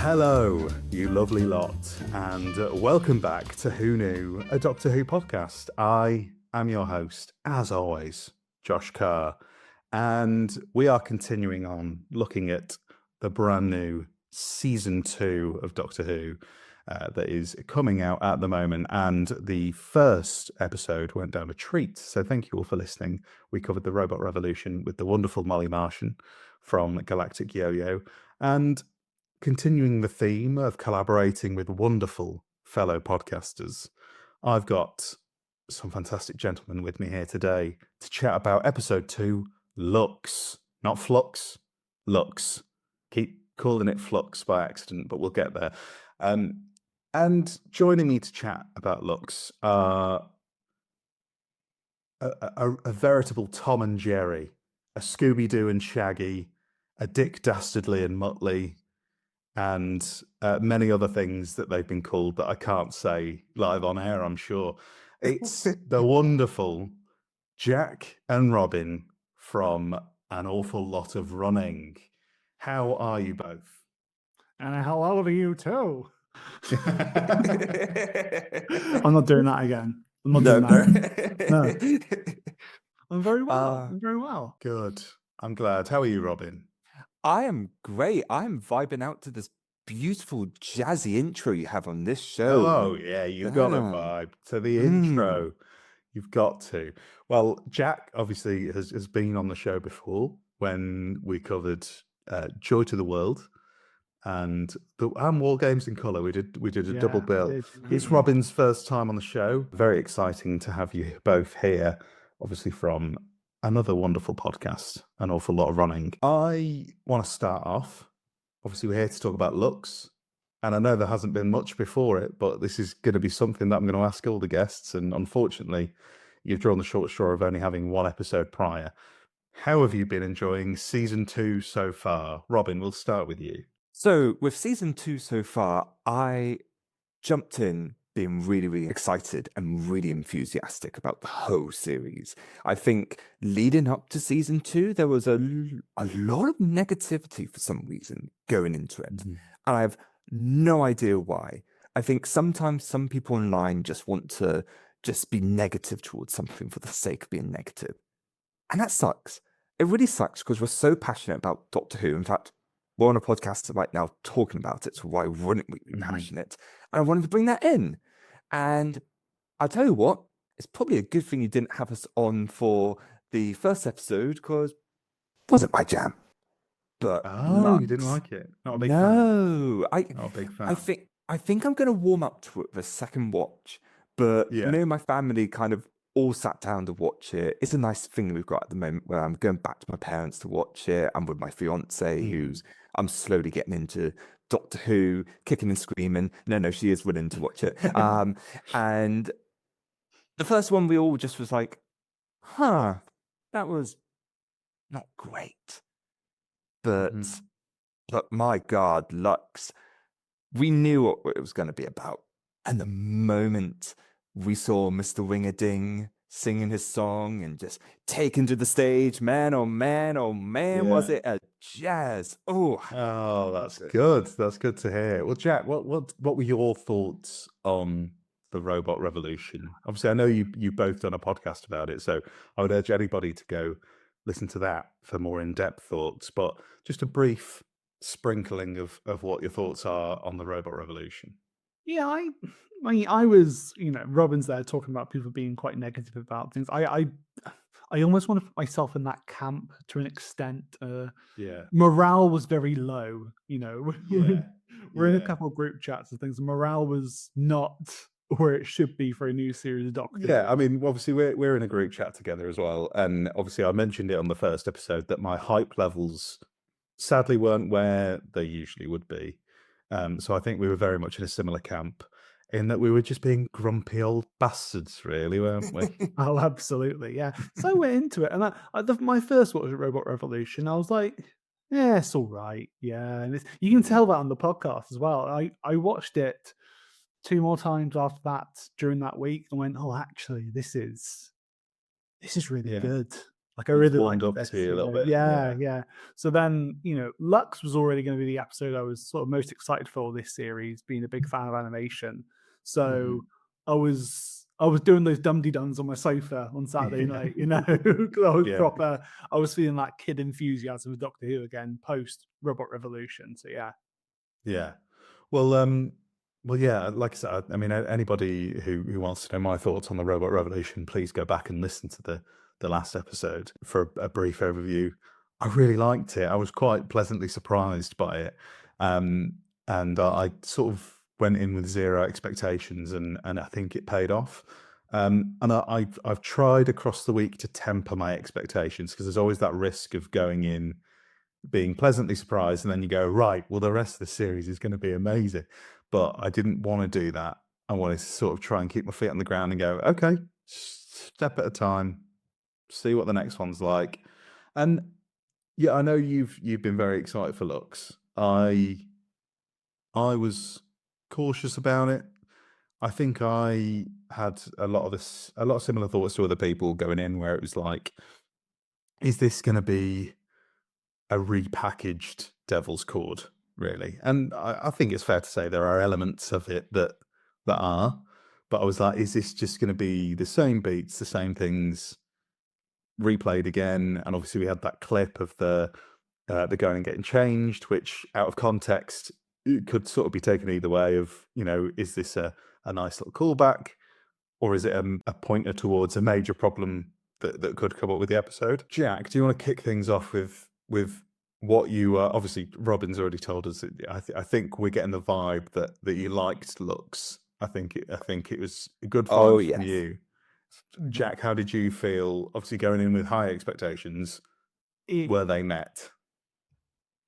Hello, you lovely lot, and welcome back to Who Knew, a Doctor Who podcast. I am your host, as always, Josh Carr, and we are continuing on looking at the brand new season 2 of Doctor Who that is coming out at the moment, and the first episode went down a treat, so thank you all for listening. We covered the Robot Revolution with the wonderful Molly Martian from Galactic Yo-Yo, and continuing the theme of collaborating with wonderful fellow podcasters, I've got some fantastic gentlemen with me here today to chat about episode 2, Lux. Not Flux, Lux. Keep calling it Flux by accident, but we'll get there. And joining me to chat about Lux are a veritable Tom and Jerry, a Scooby-Doo and Shaggy, a Dick Dastardly and Muttley, and many other things that they've been called that I can't say live on air, I'm sure. It's the wonderful Jack and Robin from An Awful Lot of Running. How are you both? And how old are you too? I'm not doing that again. I'm not doing that. No. I'm very well. I'm very well. Good. I'm glad. How are you, Robin? I am great. I'm vibing out to this beautiful jazzy intro you have on this show. Oh, yeah, you've got a vibe to the intro. You've got to. Well, Jack obviously has been on the show before when we covered Joy to the World and War Games in Colour. We did a double bill. It's Robin's first time on the show. Very exciting to have you both here, obviously from another wonderful podcast, An Awful Lot of Running. I want to start off. Obviously, we're here to talk about Lux, and I know there hasn't been much before it, but this is going to be something that I'm going to ask all the guests, and unfortunately, you've drawn the short straw of only having one episode prior. How have you been enjoying season 2 so far? Robin, we'll start with you. So, with season 2 so far, I jumped in being really, really excited and really enthusiastic about the whole series. I think leading up to season 2, there was a lot of negativity for some reason going into it. And I have no idea why. I think sometimes some people online just want to just be negative towards something for the sake of being negative. And that sucks. It really sucks because we're so passionate about Doctor Who. In fact, we're on a podcast right now talking about it, so why wouldn't we be passionate? And I wanted to bring that in. And I'll tell you what, it's probably a good thing you didn't have us on for the first episode because it wasn't my jam. But you didn't like it? Not a big fan? No, Not a big fan. I think I'm going to warm up to it with a second watch. But me and my family kind of all sat down to watch it. It's a nice thing we've got at the moment where I'm going back to my parents to watch it. I'm with my fiance, who's I'm slowly getting into Doctor Who, kicking and screaming. No, she is willing to watch it. And the first one, we all just was like, that was not great. But my God, Lux, we knew what it was going to be about. And the moment we saw Mr. Wingerding singing his song and just taken to the stage, man, was it a jazz? Oh, that's good. That's good to hear. Well, Jack, what were your thoughts on the Robot Revolution? Obviously, I know you both done a podcast about it, so I would urge anybody to go listen to that for more in-depth thoughts. But just a brief sprinkling of what your thoughts are on the Robot Revolution. Yeah, I was, Robin's there talking about people being quite negative about things. I almost want to put myself in that camp to an extent. Morale was very low, We're in a couple of group chats and things. Morale was not where it should be for a new series of Doctor Who. Yeah, I mean, obviously we're in a group chat together as well, and obviously I mentioned it on the first episode that my hype levels sadly weren't where they usually would be. So I think we were very much in a similar camp in that we were just being grumpy old bastards, really, weren't we? Oh, absolutely, yeah. So we're into it, and my first watch of Robot Revolution, I was like, yeah, it's all right, yeah. And you can tell that on the podcast as well. I watched it 2 more times after that during that week and went, oh, actually, this is really good. Like I really warmed liked up this. to you a little bit. Yeah. So then, Lux was already going to be the episode I was sort of most excited for this series, being a big fan of animation. So I was doing those dum-de-dums on my sofa on Saturday night, because I was feeling that kid enthusiasm of Doctor Who again post Robot Revolution. So yeah. Yeah. Well, yeah, like I said, I mean, anybody who wants to know my thoughts on the Robot Revolution, please go back and listen to the last episode for a brief overview. I really liked it. I was quite pleasantly surprised by it. And I sort of went in with zero expectations, and I think it paid off. And I've tried across the week to temper my expectations, because there's always that risk of going in being pleasantly surprised, and then you go, right, well, the rest of the series is going to be amazing. But I didn't want to do that. I wanted to sort of try and keep my feet on the ground and go, okay, step at a time, see what the next one's like. And yeah, I know you've been very excited for Lux. I was cautious about it. I think I had a lot of similar thoughts to other people going in, where it was like, is this going to be a repackaged Devil's Cord, really? And I think it's fair to say there are elements of it that are, but I was like, is this just going to be the same beats, the same things replayed again? And obviously we had that clip of the going and getting changed, which out of context it could sort of be taken either way of, is this a nice little callback, or is it a pointer towards a major problem that could come up with the episode? Jack, do you want to kick things off with what you obviously Robin's already told us. I think we're getting the vibe that you liked Lux. I think it was a good find from you. Jack, how did you feel? Obviously going in with high expectations, were they met?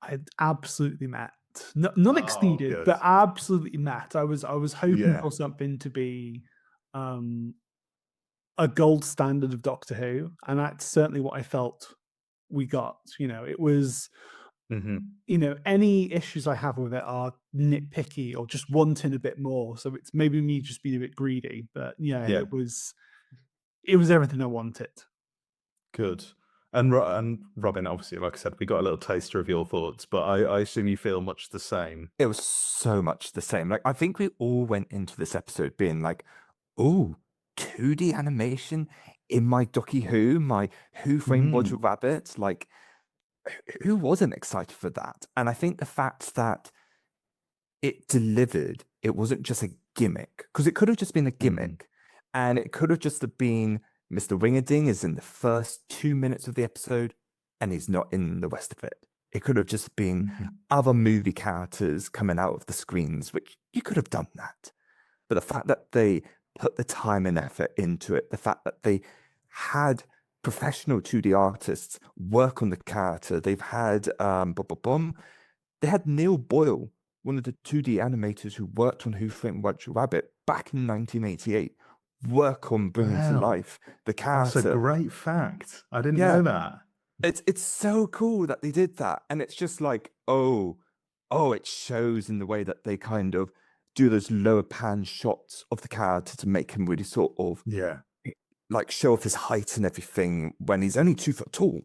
I absolutely met. Not exceeded, but absolutely met. I was hoping for something to be a gold standard of Doctor Who, and that's certainly what I felt we got. It was, any issues I have with it are nitpicky or just wanting a bit more. So it's maybe me just being a bit greedy, but it was everything I wanted. Good. And Robin, obviously, like I said, we got a little taster of your thoughts, but I assume you feel much the same. It was so much the same. Like, I think we all went into this episode being like, oh, 2D animation in my Doctor Who, my Who Framed Roger Rabbit. Like, who wasn't excited for that? And I think the fact that it delivered, it wasn't just a gimmick, because it could have just been a gimmick, and it could have just been Mr. Ring-a-Ding is in the first 2 minutes of the episode, and he's not in the rest of it. It could have just been other movie characters coming out of the screens, which you could have done that. But the fact that they put the time and effort into it, the fact that they had professional 2D artists work on the character, they've had they had Neil Boyle, one of the 2D animators who worked on Who Framed Roger Rabbit back in 1988, work on bringing to life the character. That's a great fact. I didn't know that. It's so cool that they did that, and it's just like, oh, it shows in the way that they kind of do those lower pan shots of the character to make him really sort of like show off his height and everything when he's only 2 foot tall.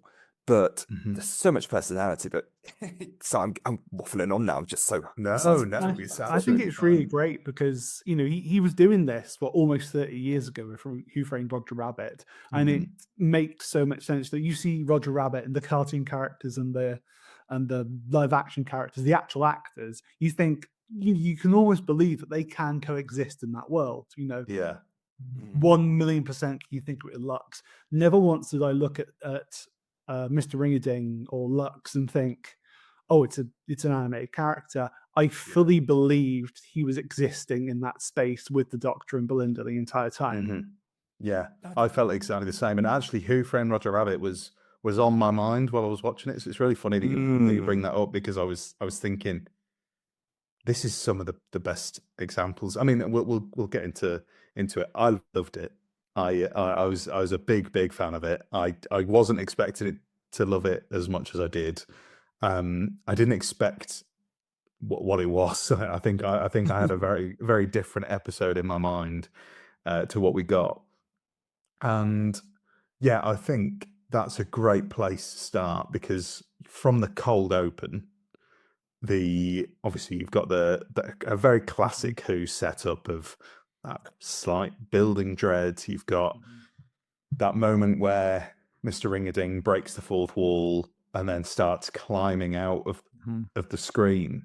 But there's so much personality. But so I'm waffling on now. Just so no. I think it's really great because he was doing this for almost 30 years ago with Who Framed Roger Rabbit, and it makes so much sense that you see Roger Rabbit and the cartoon characters and the live action characters, the actual actors. You think you can almost believe that they can coexist in that world. 1,000,000% you think with Lux. Never once did I look at Mr. Ring-a-Ding or Lux and think, oh, it's an animated character. I fully believed he was existing in that space with the Doctor and Belinda the entire time. Yeah, I felt exactly the same. And actually, Who Framed Roger Rabbit was on my mind while I was watching it. So it's really funny that you bring that up, because I was thinking, this is some of the best examples. I mean, we'll get into it. I loved it. I was a big fan of it. I wasn't expecting it to love it as much as I did. I didn't expect what it was. I think I had a very, very different episode in my mind to what we got. And yeah, I think that's a great place to start, because from the cold open, obviously you've got a very classic Who setup of that slight building dread. You've got that moment where Mr. Ring-a-Ding breaks the fourth wall and then starts climbing out of the screen.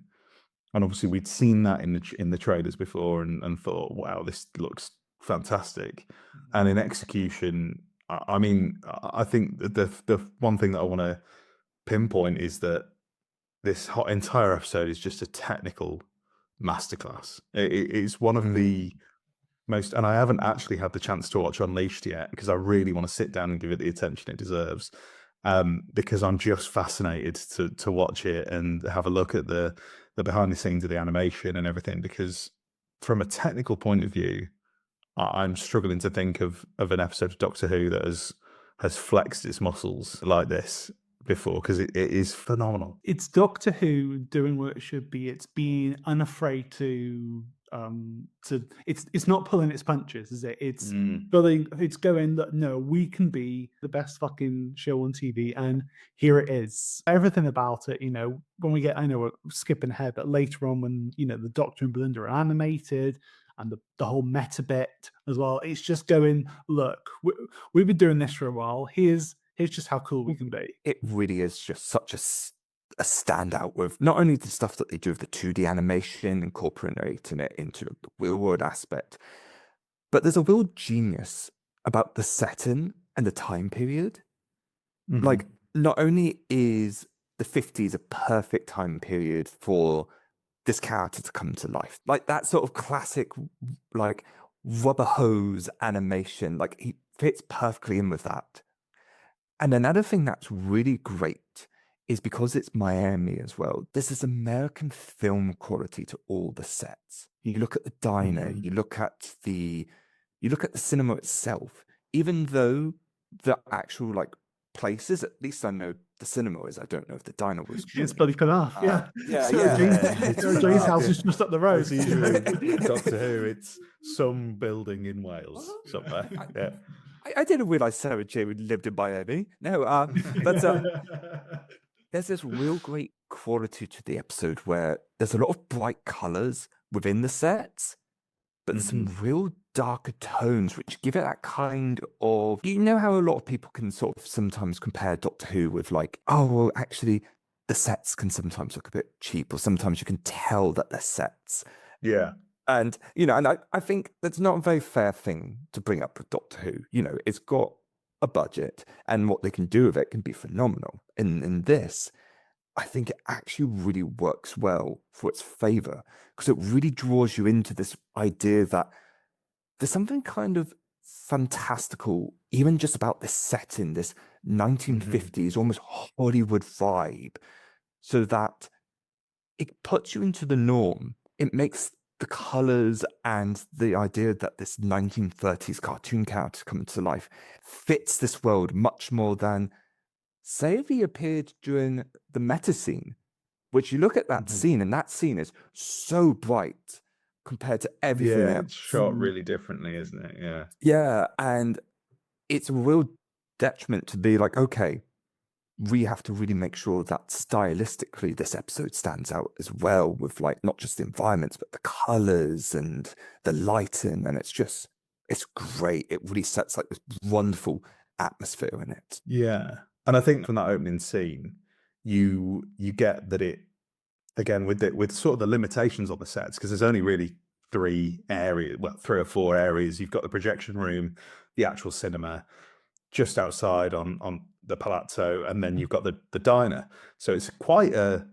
And obviously we'd seen that in the trailers before and thought, wow, this looks fantastic. And in execution, I mean, I think that the one thing that I want to pinpoint is that this entire episode is just a technical masterclass. It's one of the most, and I haven't actually had the chance to watch Unleashed yet, because I really want to sit down and give it the attention it deserves, because I'm just fascinated to watch it and have a look at the behind the scenes of the animation and everything, because from a technical point of view, I'm struggling to think of an episode of Doctor Who that has flexed its muscles like this before, because it is phenomenal. It's Doctor Who doing what it should be. It's being unafraid to it's not pulling its punches, is it? It's it's going that no, we can be the best fucking show on TV, and here it is. Everything about it, when we get, I know we're skipping ahead, but later on when the Doctor and Belinda are animated, and the whole meta bit as well, it's just going, look, we've been doing this for a while. Here's just how cool we can be. It really is just such a standout with not only the stuff that they do with the 2D animation, incorporating it into the real world aspect, but there's a real genius about the setting and the time period. Like, not only is the 50s a perfect time period for this character to come to life, like that sort of classic, like, rubber hose animation, like he fits perfectly in with that. And another thing that's really great is because it's Miami as well, there's this American film quality to all the sets. You look at the diner, you look at the cinema itself, even though the actual like places, at least I know the cinema is, I don't know if the diner was. It's bloody enough. Sarah Jane's house is just up the road. It's usually Doctor Who, it's some building in Wales somewhere. Yeah. I didn't realize Sarah Jane lived in Miami. No, but there's this real great quality to the episode where there's a lot of bright colors within the sets, but there's some real darker tones which give it that kind of, how a lot of people can sort of sometimes compare Doctor Who with like, oh, well, actually the sets can sometimes look a bit cheap, or sometimes you can tell that they're sets. Yeah. And, and I think that's not a very fair thing to bring up with Doctor Who. It's got a budget, and what they can do with it can be phenomenal. In this, I think it actually really works well for its favor, because it really draws you into this idea that there's something kind of fantastical, even just about this setting, this 1950s, almost Hollywood vibe, so that it puts you into the norm. It makes the colors and the idea that this 1930s cartoon character coming to life fits this world much more than, say, if he appeared during the meta scene, which you look at that scene, and that scene is so bright compared to everything else. It's shot really differently, isn't it? Yeah. Yeah, and it's a real detriment to be like, okay, we have to really make sure that stylistically this episode stands out as well, with like not just the environments but the colors and the lighting, and it's great. It really sets like this wonderful atmosphere in it. Yeah, and I think from that opening scene, you get that it, again, with sort of the limitations on the sets, because there's only really 3 or 4 areas. You've got the projection room, the actual cinema, just outside on the palazzo, and then you've got the diner. So it's quite a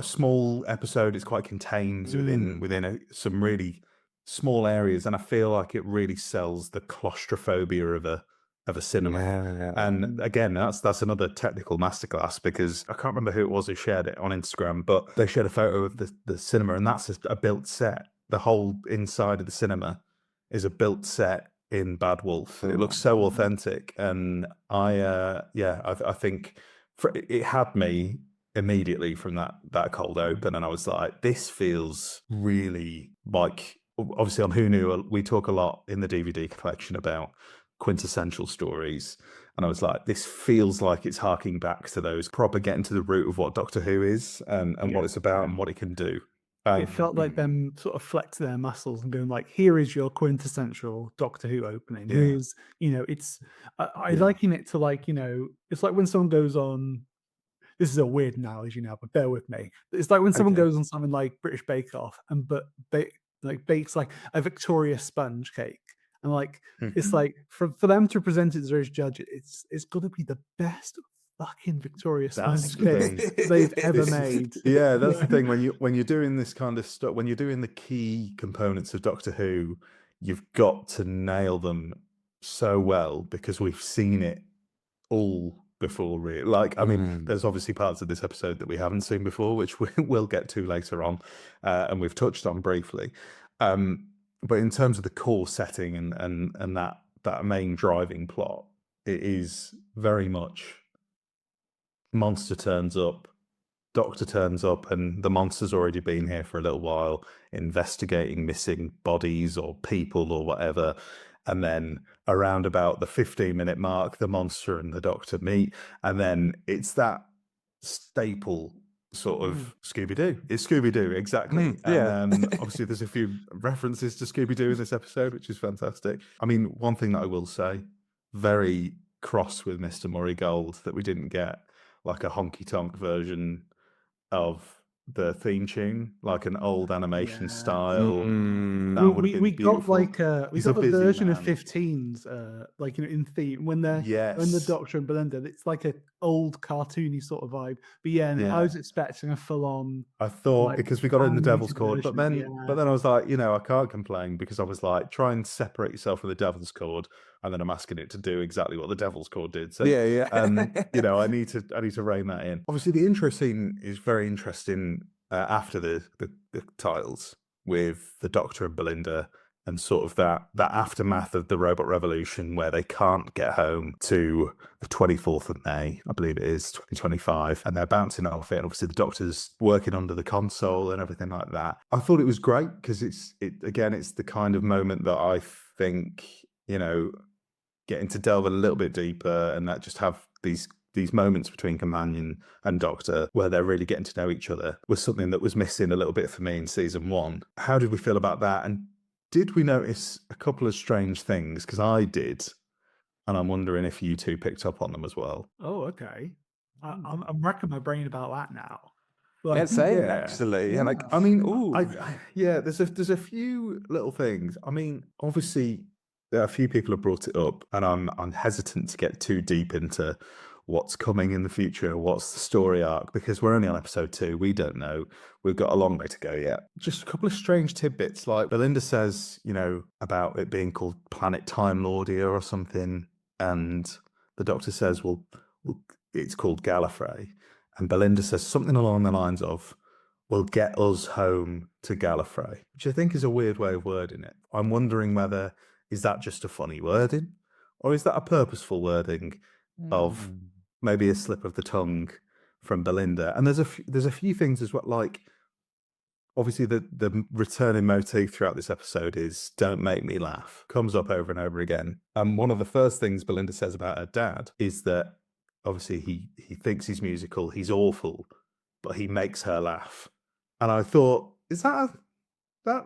small episode. It's quite contained within some really small areas, and I feel like it really sells the claustrophobia of a cinema. Yeah. And again, that's another technical masterclass, because I can't remember who it was who shared it on Instagram, but they shared a photo of the cinema, and that's a built set. The whole inside of the cinema is a built set in Bad Wolf. It looks so authentic, and I think it had me immediately from that cold open, and I was like, this feels really like, obviously on Who Knew we talk a lot in the DVD collection about quintessential stories, And I was like, this feels like it's harking back to those proper getting to the root of what Doctor Who is and what it's about and what it can do. It felt like them sort of flexing their muscles and going like, here is your quintessential Doctor Who opening. Here's, it's, I liken it to like, it's like when someone goes on, this is a weird analogy now, but bear with me. It's like when someone goes on something like British Bake Off and bakes like a Victoria sponge cake. And like, it's like for them to present it to those judges, it's got to be the best fucking Victoria sponge cake they've ever made. Yeah, that's the thing. When you're doing this kind of stuff, when you're doing the key components of Doctor Who, you've got to nail them so well because we've seen it all before, really. Like, I mean, there's obviously parts of this episode that we haven't seen before, which we'll get to later on, and we've touched on briefly. But in terms of the core setting and that main driving plot, it is very much monster turns up, Doctor turns up, and the monster's already been here for a little while, investigating missing bodies or people or whatever. And then around about the 15-minute mark, the monster and the Doctor meet. And then it's that staple sort of Scooby-Doo. It's Scooby-Doo, exactly. And obviously there's a few references to Scooby-Doo in this episode, which is fantastic. I mean, one thing that I will say, very cross with Mr. Murray Gold that we didn't get like a honky-tonk version of the theme tune, like an old animation style. That would have been beautiful. Got like we got a version of 15s, like in theme when the Doctor and Belinda. It's like an old cartoony sort of vibe. But I was expecting a full on. I thought because we got it in the Devil's Chord, but then I was like, I can't complain because I was like, try and separate yourself from the Devil's Chord, and then I'm asking it to do exactly what the Devil's Chord did. So I need to rein that in. Obviously, the intro scene is very interesting after the titles with the Doctor and Belinda and sort of that aftermath of the robot revolution where they can't get home to the 24th of May, I believe it is, 2025, and they're bouncing off it. And obviously the Doctor's working under the console and everything like that. I thought it was great because it's the kind of moment that I think, getting to delve a little bit deeper and that just have these moments between companion and Doctor where they're really getting to know each other was something that was missing a little bit for me in season 1. How did we feel about that? And did we notice a couple of strange things? Because I did, and I'm wondering if you two picked up on them as well. Oh, okay. I'm racking my brain about that now. Like, same actually. Yeah, like I mean, there's a few little things. I mean, obviously, there are a few people have brought it up, and I'm hesitant to get too deep into what's coming in the future, what's the story arc, because we're only on episode 2. We don't know. We've got a long way to go yet. Just a couple of strange tidbits, like Belinda says, about it being called Planet Time Lordia or something, and the Doctor says, well, it's called Gallifrey, and Belinda says something along the lines of, "Will get us home to Gallifrey," which I think is a weird way of wording it. I'm wondering whether is that just a funny wording, or is that a purposeful wording of maybe a slip of the tongue from Belinda? And there's a few things as well, like obviously the returning motif throughout this episode is "don't make me laugh," comes up over and over again. And one of the first things Belinda says about her dad is that obviously he thinks he's musical, he's awful, but he makes her laugh. And I thought, that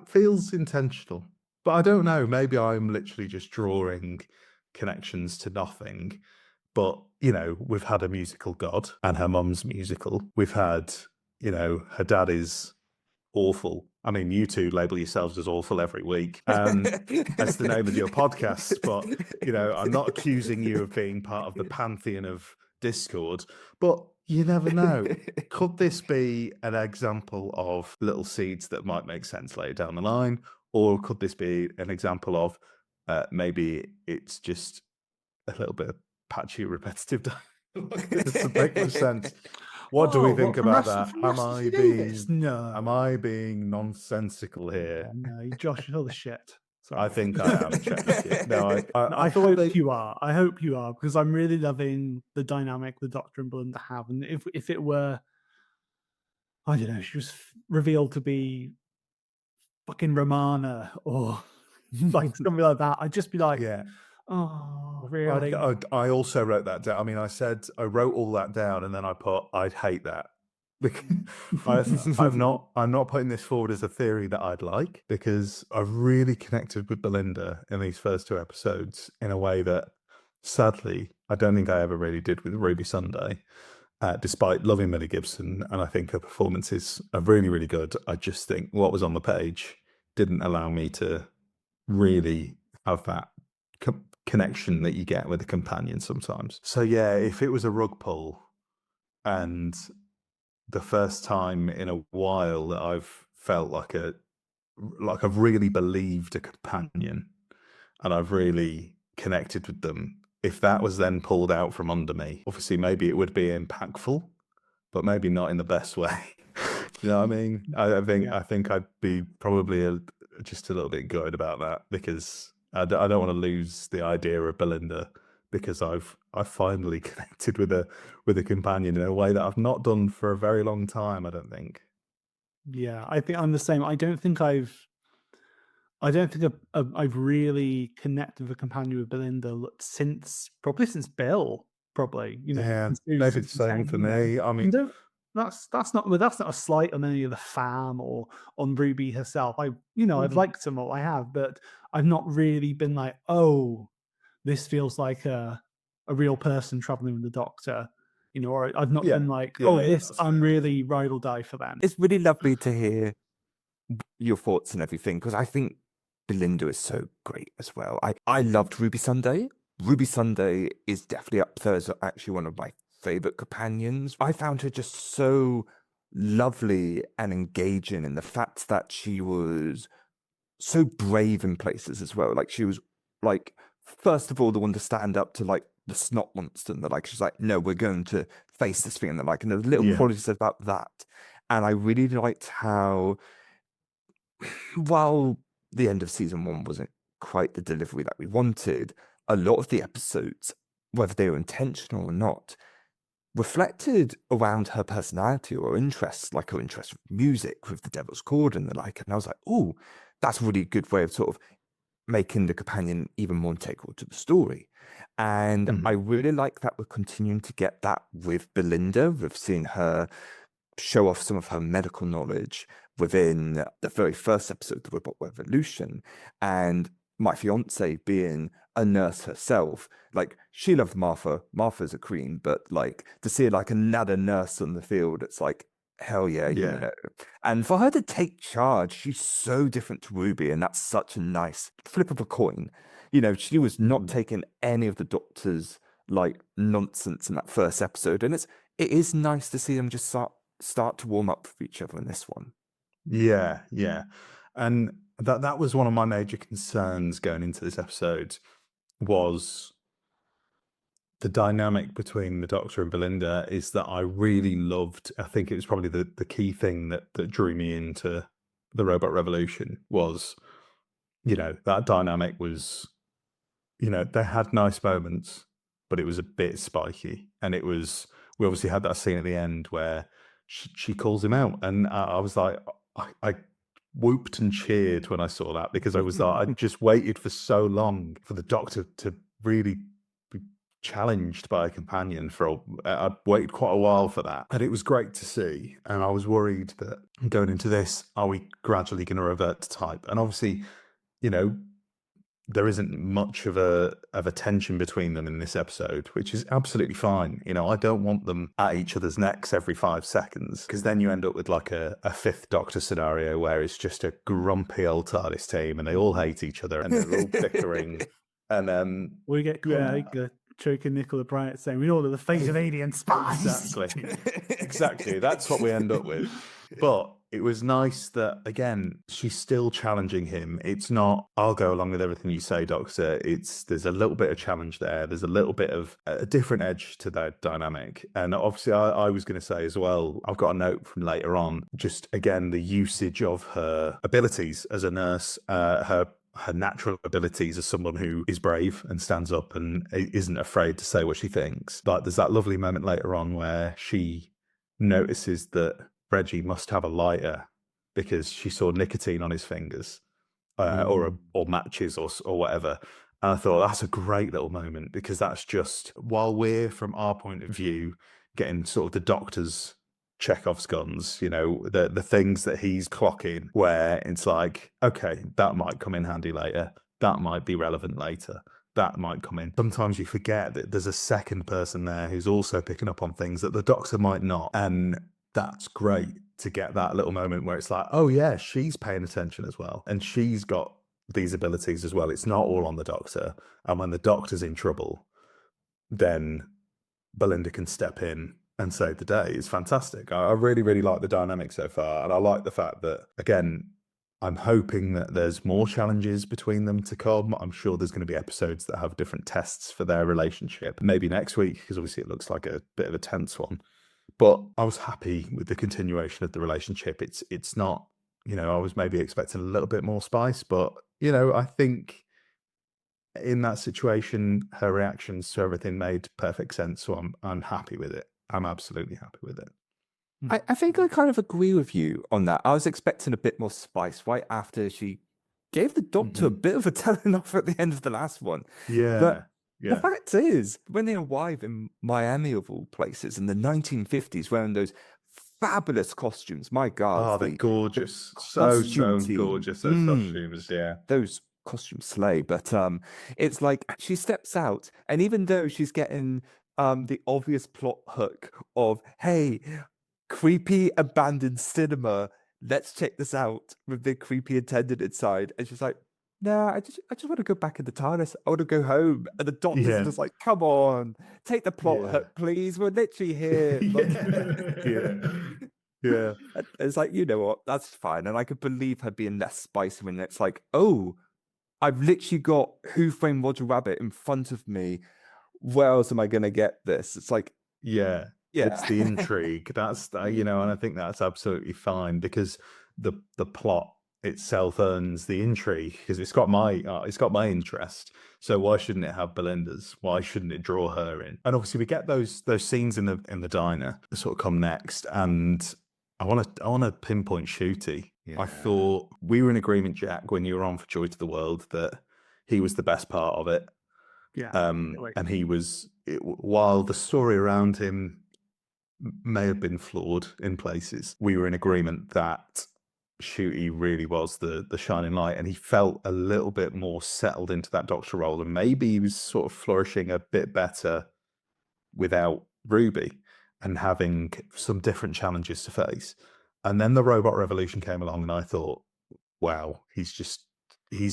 feels intentional, but I don't know, maybe I'm literally just drawing connections to nothing. But, we've had a musical god and her mum's musical. We've had, her dad is awful. I mean, you two label yourselves as awful every week. That's the name of your podcast. But, I'm not accusing you of being part of the pantheon of Discord. But you never know. Could this be an example of little seeds that might make sense later down the line? Or could this be an example of maybe it's just a little bit of patchy, repetitive dialogue? It doesn't make much sense. What do we think about that? Am I being nonsensical here? No, Josh, you're the shit. Sorry. I think I am. No, I hope you are. I hope you are, because I'm really loving the dynamic the Doctor and Belinda have. And if it were, I don't know, she was revealed to be fucking Romana or like something like that, I'd just be like, Oh, really? I also wrote that down. I mean, I wrote all that down, and then I put, I'd hate that. I'm not putting this forward as a theory that I'd like, because I've really connected with Belinda in these first 2 episodes in a way that, sadly, I don't think I ever really did with Ruby Sunday. Despite loving Millie Gibson, and I think her performances are really, really good, I just think what was on the page didn't allow me to really have that connection that you get with a companion sometimes. So yeah, if it was a rug pull, and the first time in a while that I've felt like I've really believed a companion, and I've really connected with them, if that was then pulled out from under me, obviously maybe it would be impactful, but maybe not in the best way. You know what I mean? I think I'd be probably just a little bit gutted about that, because I don't want to lose the idea of Belinda, because I've finally connected with a companion in a way that I've not done for a very long time, I don't think. Yeah, I think I'm the same. I don't think I've really connected with a companion with Belinda probably since Bill, probably, Yeah, since maybe the season same 10, for me. I mean, And don't that's not a slight on any of the fam or on Ruby herself. I've liked them all, I have, but I've not really been like, oh, this feels like a real person traveling with the Doctor, or I've not been like, oh, this that's I'm fair. really ride or die for them. It's really lovely to hear your thoughts and everything, because I think Belinda is so great as well. I loved Ruby Sunday. Ruby Sunday is definitely up there as actually one of my favorite companions. I found her just so lovely and engaging in the fact that she was so brave in places as well. Like, she was, like, first of all, the one to stand up to, like, the snot monster, and she's like, no, we're going to face this thing, and and there's little qualities about that. And I really liked how, while the end of season 1 wasn't quite the delivery that we wanted, a lot of the episodes, whether they were intentional or not, reflected around her personality or interests, like her interest with music, with the Devil's Chord and the like. And I was like, oh, that's a really good way of sort of making the companion even more integral to the story. And I really like that we're continuing to get that with Belinda, with seeing her show off some of her medical knowledge within the very first episode of the Robot Revolution, and my fiance being a nurse herself. Like, she loved Martha's a queen, but like, to see like another nurse on the field, it's like, hell yeah, you know. And for her to take charge, she's so different to Ruby, and that's such a nice flip of a coin. She was not taking any of the Doctor's like nonsense in that first episode, and it is nice to see them just start to warm up for each other in this one. Yeah. And that was one of my major concerns going into this episode, was the dynamic between the Doctor and Belinda, is that I really loved. I think it was probably the key thing that drew me into the Robot Revolution, was, that dynamic was, they had nice moments, but it was a bit spiky. And we obviously had that scene at the end where she calls him out, and I was like, I whooped and cheered when I saw that, because I was like, I just waited for so long for the Doctor to really be challenged by a companion. I'd waited quite a while for that, and it was great to see. And I was worried that going into this, are we gradually going to revert to type? And obviously, there isn't much of a tension between them in this episode, which is absolutely fine. I don't want them at each other's necks every 5 seconds, because then you end up with like a fifth Doctor scenario where it's just a grumpy old TARDIS team, and they all hate each other, and they're all bickering. And we get choking Nicola Bryant saying, we know the fate of alien spies. Exactly. That's what we end up with. But it was nice that, again, she's still challenging him. It's not, I'll go along with everything you say, Doctor. There's a little bit of challenge there. There's a little bit of a different edge to that dynamic. And obviously, I was going to say as well, I've got a note from later on, just, again, the usage of her abilities as a nurse, her natural abilities as someone who is brave and stands up and isn't afraid to say what she thinks. Like, there's that lovely moment later on where she notices that Reggie must have a lighter because she saw nicotine on his fingers, or matches or whatever. And I thought that's a great little moment, because that's just, while we're from our point of view getting sort of the Doctor's Chekhov's guns, the things that he's clocking, where it's like, okay, that might come in handy later, that might be relevant later, that might come in. Sometimes you forget that there's a second person there who's also picking up on things that the Doctor might not. And that's great to get that little moment where it's like, oh yeah, she's paying attention as well. And she's got these abilities as well. It's not all on the Doctor. And when the Doctor's in trouble, then Belinda can step in and save the day. It's fantastic. I really, really like the dynamic so far. And I like the fact that, again, I'm hoping that there's more challenges between them to come. I'm sure there's going to be episodes that have different tests for their relationship. Maybe next week, because obviously it looks like a bit of a tense one. But I was happy with the continuation of the relationship. It's not, I was maybe expecting a little bit more spice, but, I think in that situation, her reactions to everything made perfect sense. So I'm happy with it. I'm absolutely happy with it. I think I kind of agree with you on that. I was expecting a bit more spice right after she gave the Doctor a bit of a telling off at the end of the last one. Yeah. But the fact is, when they arrive in Miami of all places in the 1950s, wearing those fabulous costumes, my God. Oh, they're gorgeous. So gorgeous, those costumes, yeah. Those costumes slay. But it's like she steps out, and even though she's getting the obvious plot hook of, hey, creepy abandoned cinema, let's check this out, with the creepy attendant inside, and she's like, nah, I just want to go back in the TARDIS. I want to go home. And the Doctor's just like, come on, take the plot hook, please. We're literally here. Yeah. It's like, you know what, that's fine. And I could believe her being less spicy when it's like, oh, I've literally got Who Framed Roger Rabbit in front of me. Where else am I going to get this? It's like, yeah. It's the intrigue. That's and I think that's absolutely fine, because the plot itself earns the intrigue, because it's got my interest. So why shouldn't it have Belinda's? Why shouldn't it draw her in? And obviously we get those scenes in the diner that sort of come next, and I want to pinpoint Shooty. I thought we were in agreement, Jack, when you were on for Joy to the World, that he was the best part of it. Yeah. And he was, while the story around him may have been flawed in places, we were in agreement that Shooty really was the shining light, and he felt a little bit more settled into that Doctor role, and maybe he was sort of flourishing a bit better without Ruby and having some different challenges to face. And then the robot revolution came along, and I thought, wow, he's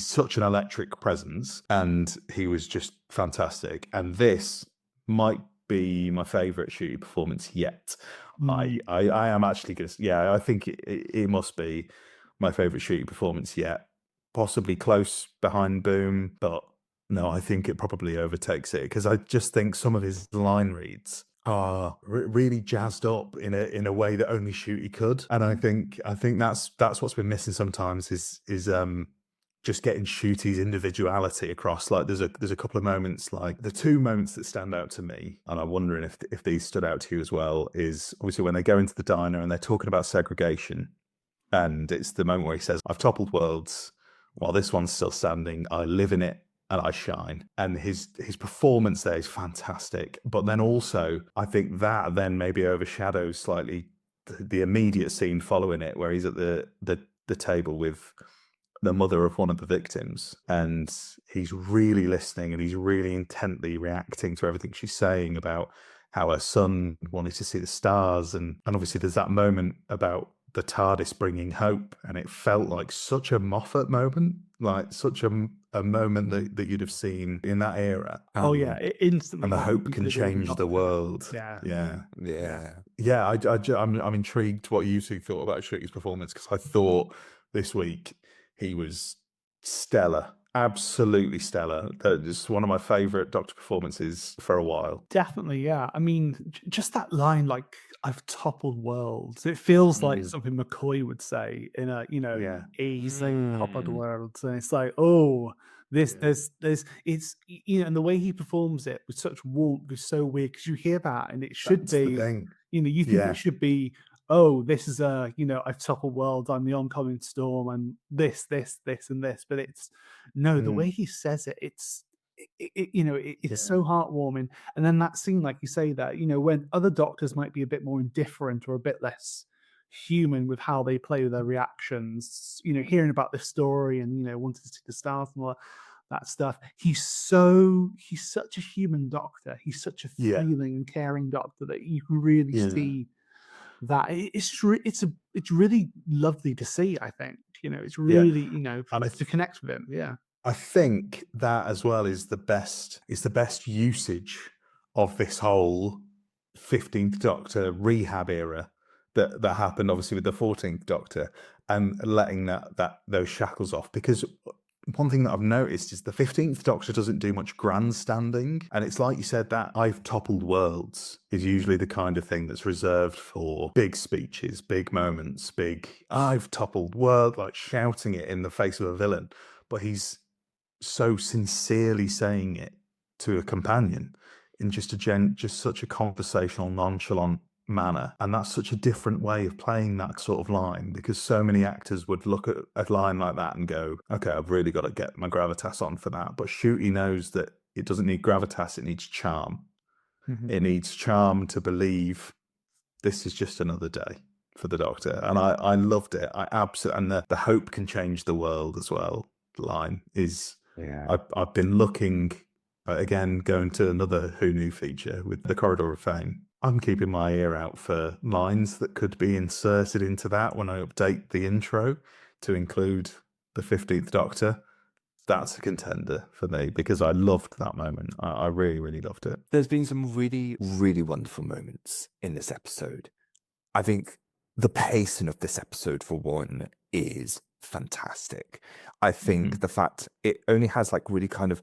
such an electric presence, and he was just fantastic. And this might be my favorite Shooty performance yet. I am actually going to, I think it must be my favorite Shooty performance yet. Possibly close behind Boom, but no, I think it probably overtakes it, because I just think some of his line reads are really jazzed up in a way that only Shooty could. And I think that's what's been missing sometimes is just getting Shooty's individuality across. Like there's a couple of moments, like the two moments that stand out to me, and I'm wondering if these stood out to you as well, is obviously when they go into the diner and they're talking about segregation, and it's the moment where he says, I've toppled worlds while this one's still standing, I live in it and I shine. And his performance there is fantastic. But then also, I think that then maybe overshadows slightly the immediate scene following it, where he's at the table with the mother of one of the victims, and he's really listening, and he's really intently reacting to everything she's saying about how her son wanted to see the stars. And obviously there's that moment about the TARDIS bringing hope, and it felt like such a Moffat moment, like such a moment that you'd have seen in that era. It instantly. And the hope can change the world. Yeah. I'm intrigued what you two thought about Shooty's performance, because I thought this week he was stellar. Absolutely stellar. It's one of my favorite Doctor performances for a while. Definitely, yeah. I mean, just that line, like, I've toppled worlds. It feels like something McCoy would say in a, easy toppled worlds. And it's like, oh, there's, it's, and the way he performs it with such warmth is so weird, because you hear that and it should be, you think it should be, oh, this is I've toppled worlds, I'm the oncoming storm, and this, and this. But it's, no, the way he says it, it's it's so heartwarming. And then that scene, like you say, that when other doctors might be a bit more indifferent or a bit less human with how they play with their reactions, hearing about this story and wanting to see the stars and all that stuff. He's such a human doctor. He's such a feeling and caring doctor that you can really see that it's really lovely to see. I think it's really and to connect with him. I think that as well is the best usage of this whole 15th Doctor rehab era that happened obviously with the 14th Doctor, and letting those shackles off. Because one thing that I've noticed is the 15th Doctor doesn't do much grandstanding, and it's like you said, that I've toppled worlds is usually the kind of thing that's reserved for big speeches, big moments, big I've toppled world, like shouting it in the face of a villain. But he's so sincerely saying it to a companion in just such a conversational, nonchalant manner. And that's such a different way of playing that sort of line, because so many actors would look at a line like that and go, okay, I've really got to get my gravitas on for that. But Shooty knows that it doesn't need gravitas, it needs charm. It needs charm to believe this is just another day for the Doctor. And I loved it. I absolutely, and the hope can change the world as well line is, I've been looking, again, going to another Who Knew feature with the Corridor of Fame. I'm keeping my ear out for lines that could be inserted into that when I update the intro to include the 15th Doctor. That's a contender for me, because I loved that moment. I really, really loved it. There's been some really, really wonderful moments in this episode. I think the pacing of this episode, for one, is fantastic. I think the fact it only has like really kind of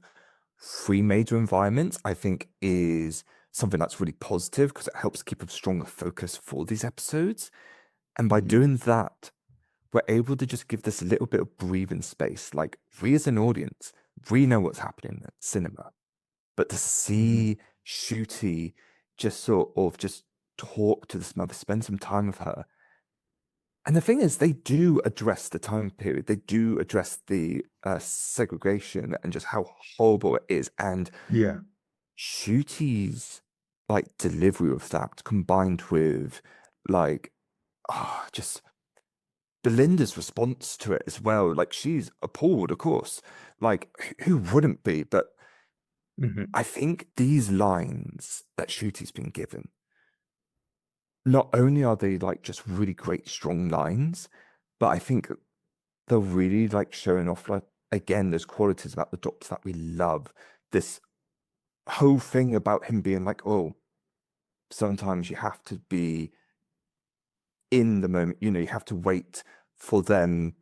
3 major environments, I think is something that's really positive, because it helps keep a stronger focus for these episodes. And by doing that, we're able to just give this a little bit of breathing space. Like, we as an audience, we know what's happening at cinema, but to see Shooty just sort of just talk to this mother, spend some time with her. And the thing is, they do address the time period. They do address the segregation and just how horrible it is. And Shooty's like delivery of that, combined with like just Belinda's response to it as well. Like, she's appalled, of course. Like, who wouldn't be? But I think these lines that Shooty's been given, not only are they like just really great, strong lines, but I think they're really like showing off, like, again, those qualities about the Doctor that we love. This whole thing about him being like, oh, sometimes you have to be in the moment, you have to wait for them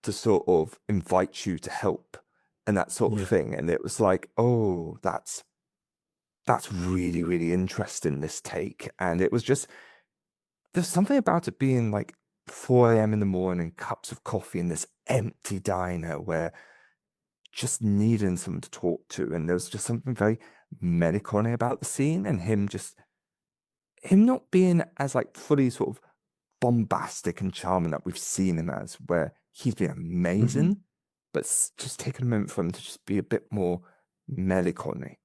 to sort of invite you to help and that sort of thing. And it was like, oh, that's really, really interesting, this take. And it was just, there's something about it being like 4 a.m. in the morning, cups of coffee in this empty diner, where just needing someone to talk to. And there was just something very melancholy about the scene, and him not being as like fully sort of bombastic and charming that we've seen him as, where he's been amazing, but just taking a moment for him to just be a bit more melancholy.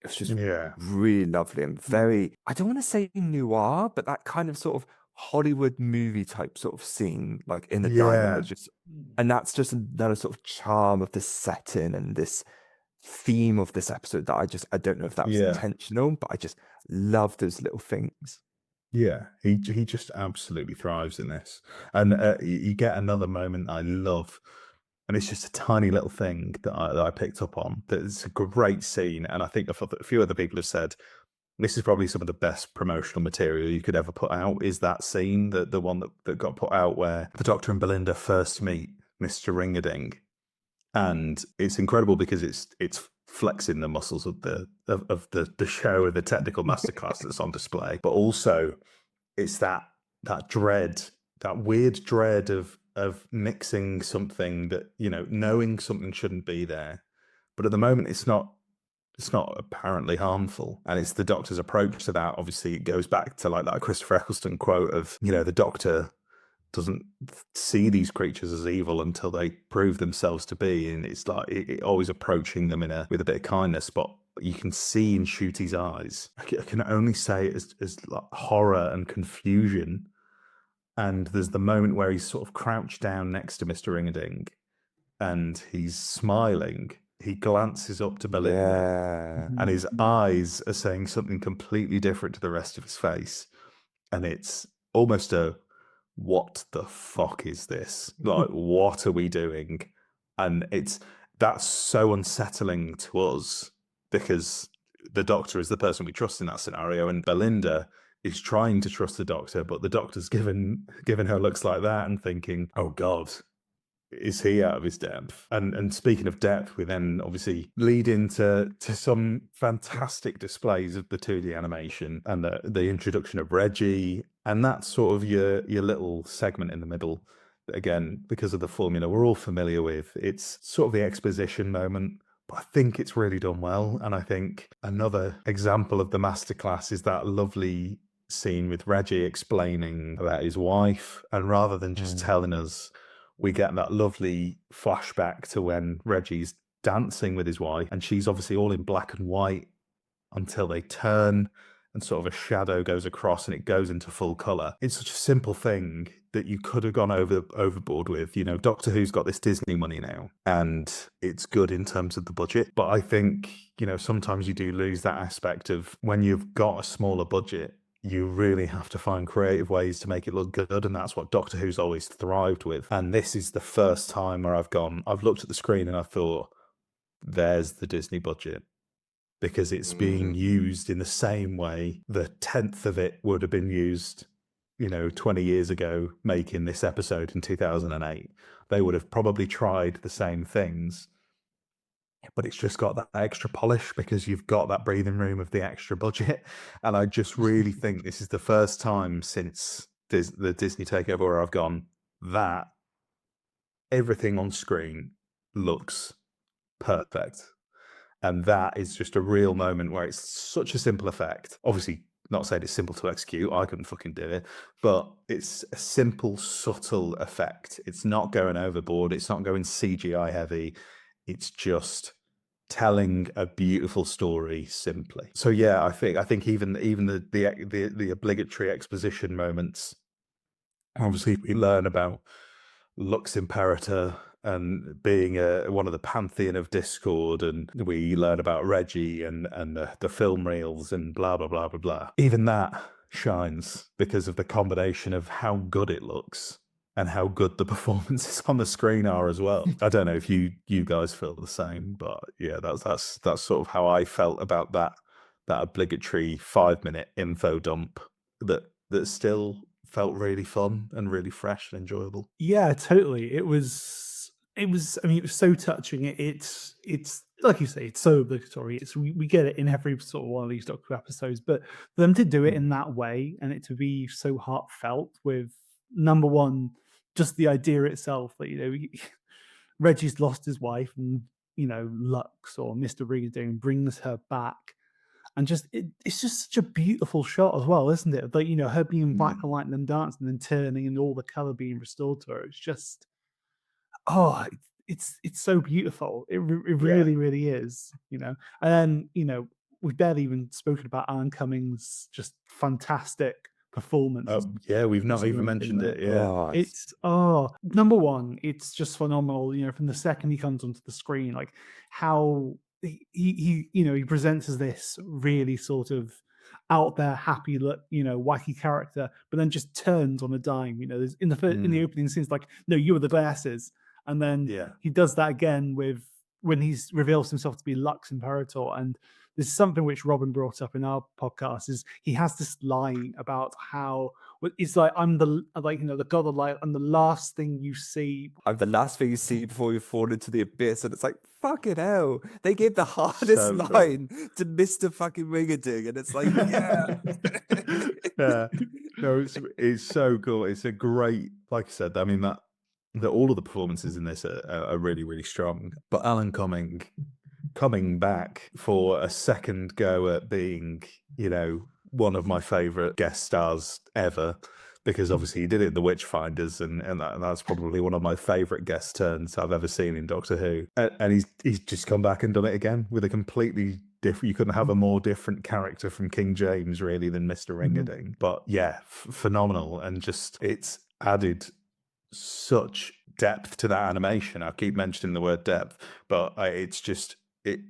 It was just really lovely and very, I don't want to say noir, but that kind of sort of Hollywood movie type sort of scene, like in the diner. And that's just another sort of charm of this setting and this theme of this episode that I don't know if that was intentional, but I just love those little things. Yeah, he just absolutely thrives in this. And you get another moment I love, and it's just a tiny little thing that I picked up on. It's a great scene, and I think a few other people have said this is probably some of the best promotional material you could ever put out, is that scene, the one that got put out where the Doctor and Belinda first meet Mr. Ring-a-Ding. And it's incredible because it's flexing the muscles of the show and the technical masterclass that's on display, but also it's that dread, that weird dread of mixing something that, knowing something shouldn't be there, but at the moment it's not apparently harmful. And it's the Doctor's approach to that. Obviously, it goes back to like that Christopher Eccleston quote of, the Doctor doesn't see these creatures as evil until they prove themselves to be, and it's like it always approaching them with a bit of kindness. But you can see in Ncuti's eyes, I can only say it as like horror and confusion. And there's the moment where he's sort of crouched down next to Mr. Ring-a-Ding, and he's smiling. He glances up to Belinda, and his eyes are saying something completely different to the rest of his face. And it's almost a, what the fuck is this? Like, what are we doing? And that's so unsettling to us, because the Doctor is the person we trust in that scenario, and Belinda is trying to trust the Doctor, but the Doctor's given her looks like that and thinking, oh God, is he out of his depth? And speaking of depth, we then obviously lead into some fantastic displays of the 2D animation and the introduction of Reggie, and that's sort of your little segment in the middle. Again, because of the formula we're all familiar with, it's sort of the exposition moment, but I think it's really done well. And I think another example of the masterclass is that lovely scene with Reggie explaining about his wife, and rather than just telling us, we get that lovely flashback to when Reggie's dancing with his wife, and she's obviously all in black and white until they turn and sort of a shadow goes across and it goes into full color. It's such a simple thing that you could have gone overboard with. You know, Doctor Who's got this Disney money now, and it's good in terms of the budget. But I think, you know, sometimes you do lose that aspect of when you've got a smaller budget, you really have to find creative ways to make it look good, and that's what Doctor Who's always thrived with. And this is the first time where I've looked at the screen and I thought, there's the Disney budget, because it's being used in the same way the 10th of it would have been used, you know, 20 years ago, making this episode in 2008. They would have probably tried the same things, but it's just got that extra polish because you've got that breathing room of the extra budget. And I just really think this is the first time since the Disney takeover where I've gone, that everything on screen looks perfect. And that is just a real moment where it's such a simple effect. Obviously, not saying it's simple to execute, I couldn't fucking do it, but it's a simple, subtle effect. It's not going overboard, it's not going CGI heavy. It's just telling a beautiful story simply. So yeah, I think even the obligatory exposition moments. Obviously, we learn about Lux Imperator and being one of the pantheon of Discord, and we learn about Reggie and the film reels and blah blah blah blah blah. Even that shines because of the combination of how good it looks and how good the performances on the screen are as well. I don't know if you guys feel the same, but yeah, that's sort of how I felt about that obligatory 5-minute info dump that still felt really fun and really fresh and enjoyable. Yeah, totally. It was. I mean, it was so touching. It's like you say, it's so obligatory. We get it in every sort of one of these Doctor Who episodes, but for them to do it in that way and it to be so heartfelt with, number one, just the idea itself that, you know, Reggie's lost his wife, and, you know, Lux or Mr. Ring-a-Ding brings her back. And just it's just such a beautiful shot as well, isn't it? Like, you know, her being black and white and then dancing and then turning and all the color being restored to her. It's just, oh, it's so beautiful. It really, really is, you know. And then, you know, we've barely even spoken about Alan Cummings' just fantastic performance. Yeah, we've not even mentioned it. Yeah, it's number one, it's just phenomenal. You know, from the second he comes onto the screen, like how he you know, he presents as this really sort of out there, happy, you know, wacky character, but then just turns on a dime. You know, there's in the opening scenes, like, no, you were the glasses, and then he does that again with when he reveals himself to be Lux Imperator. And this is something which Robin brought up in our podcast, is he has this line about how it's like, I'm the, like, you know, the god of light, I'm the last thing you see. I'm the last thing you see before you fall into the abyss. And it's like, fucking hell. They gave the hardest line to Mr. fucking Ring-a-Ding. And it's like, yeah. Yeah. No, it's so cool. It's a great, like I said, I mean, that all of the performances in this are really, really strong. But Alan Cumming coming back for a second go at being, you know, one of my favorite guest stars ever, because obviously he did it in The Witchfinders, and that's probably one of my favourite guest turns I've ever seen in Doctor Who. And he's just come back and done it again with a completely different. You couldn't have a more different character from King James really than Mr. Ring-a-Ding. But yeah, phenomenal, and just it's added such depth to that animation. I keep mentioning the word depth, but it's just it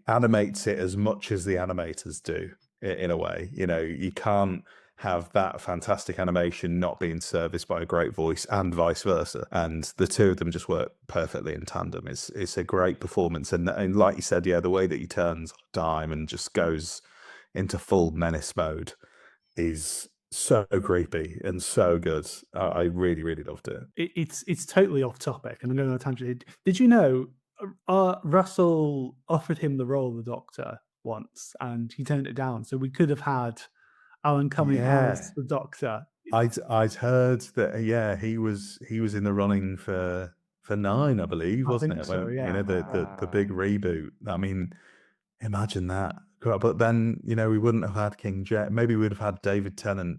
animates it as much as the animators do in a way. You know, you can't have that fantastic animation not being serviced by a great voice, and vice versa. And the two of them just work perfectly in tandem. It's a great performance, and like you said, yeah, the way that he turns on a dime and just goes into full menace mode is so creepy and so good. I really, really loved it. It's totally off topic, and I'm going on a tangent. Did you know Russell offered him the role of the Doctor once, and he turned it down? So we could have had Alan Cumming as the Doctor. I'd heard that. Yeah, he was in the running for 9, I believe, wasn't it? So, yeah. You know, the big reboot. I mean, imagine that. But then, you know, we wouldn't have had King James. Maybe we'd have had David Tennant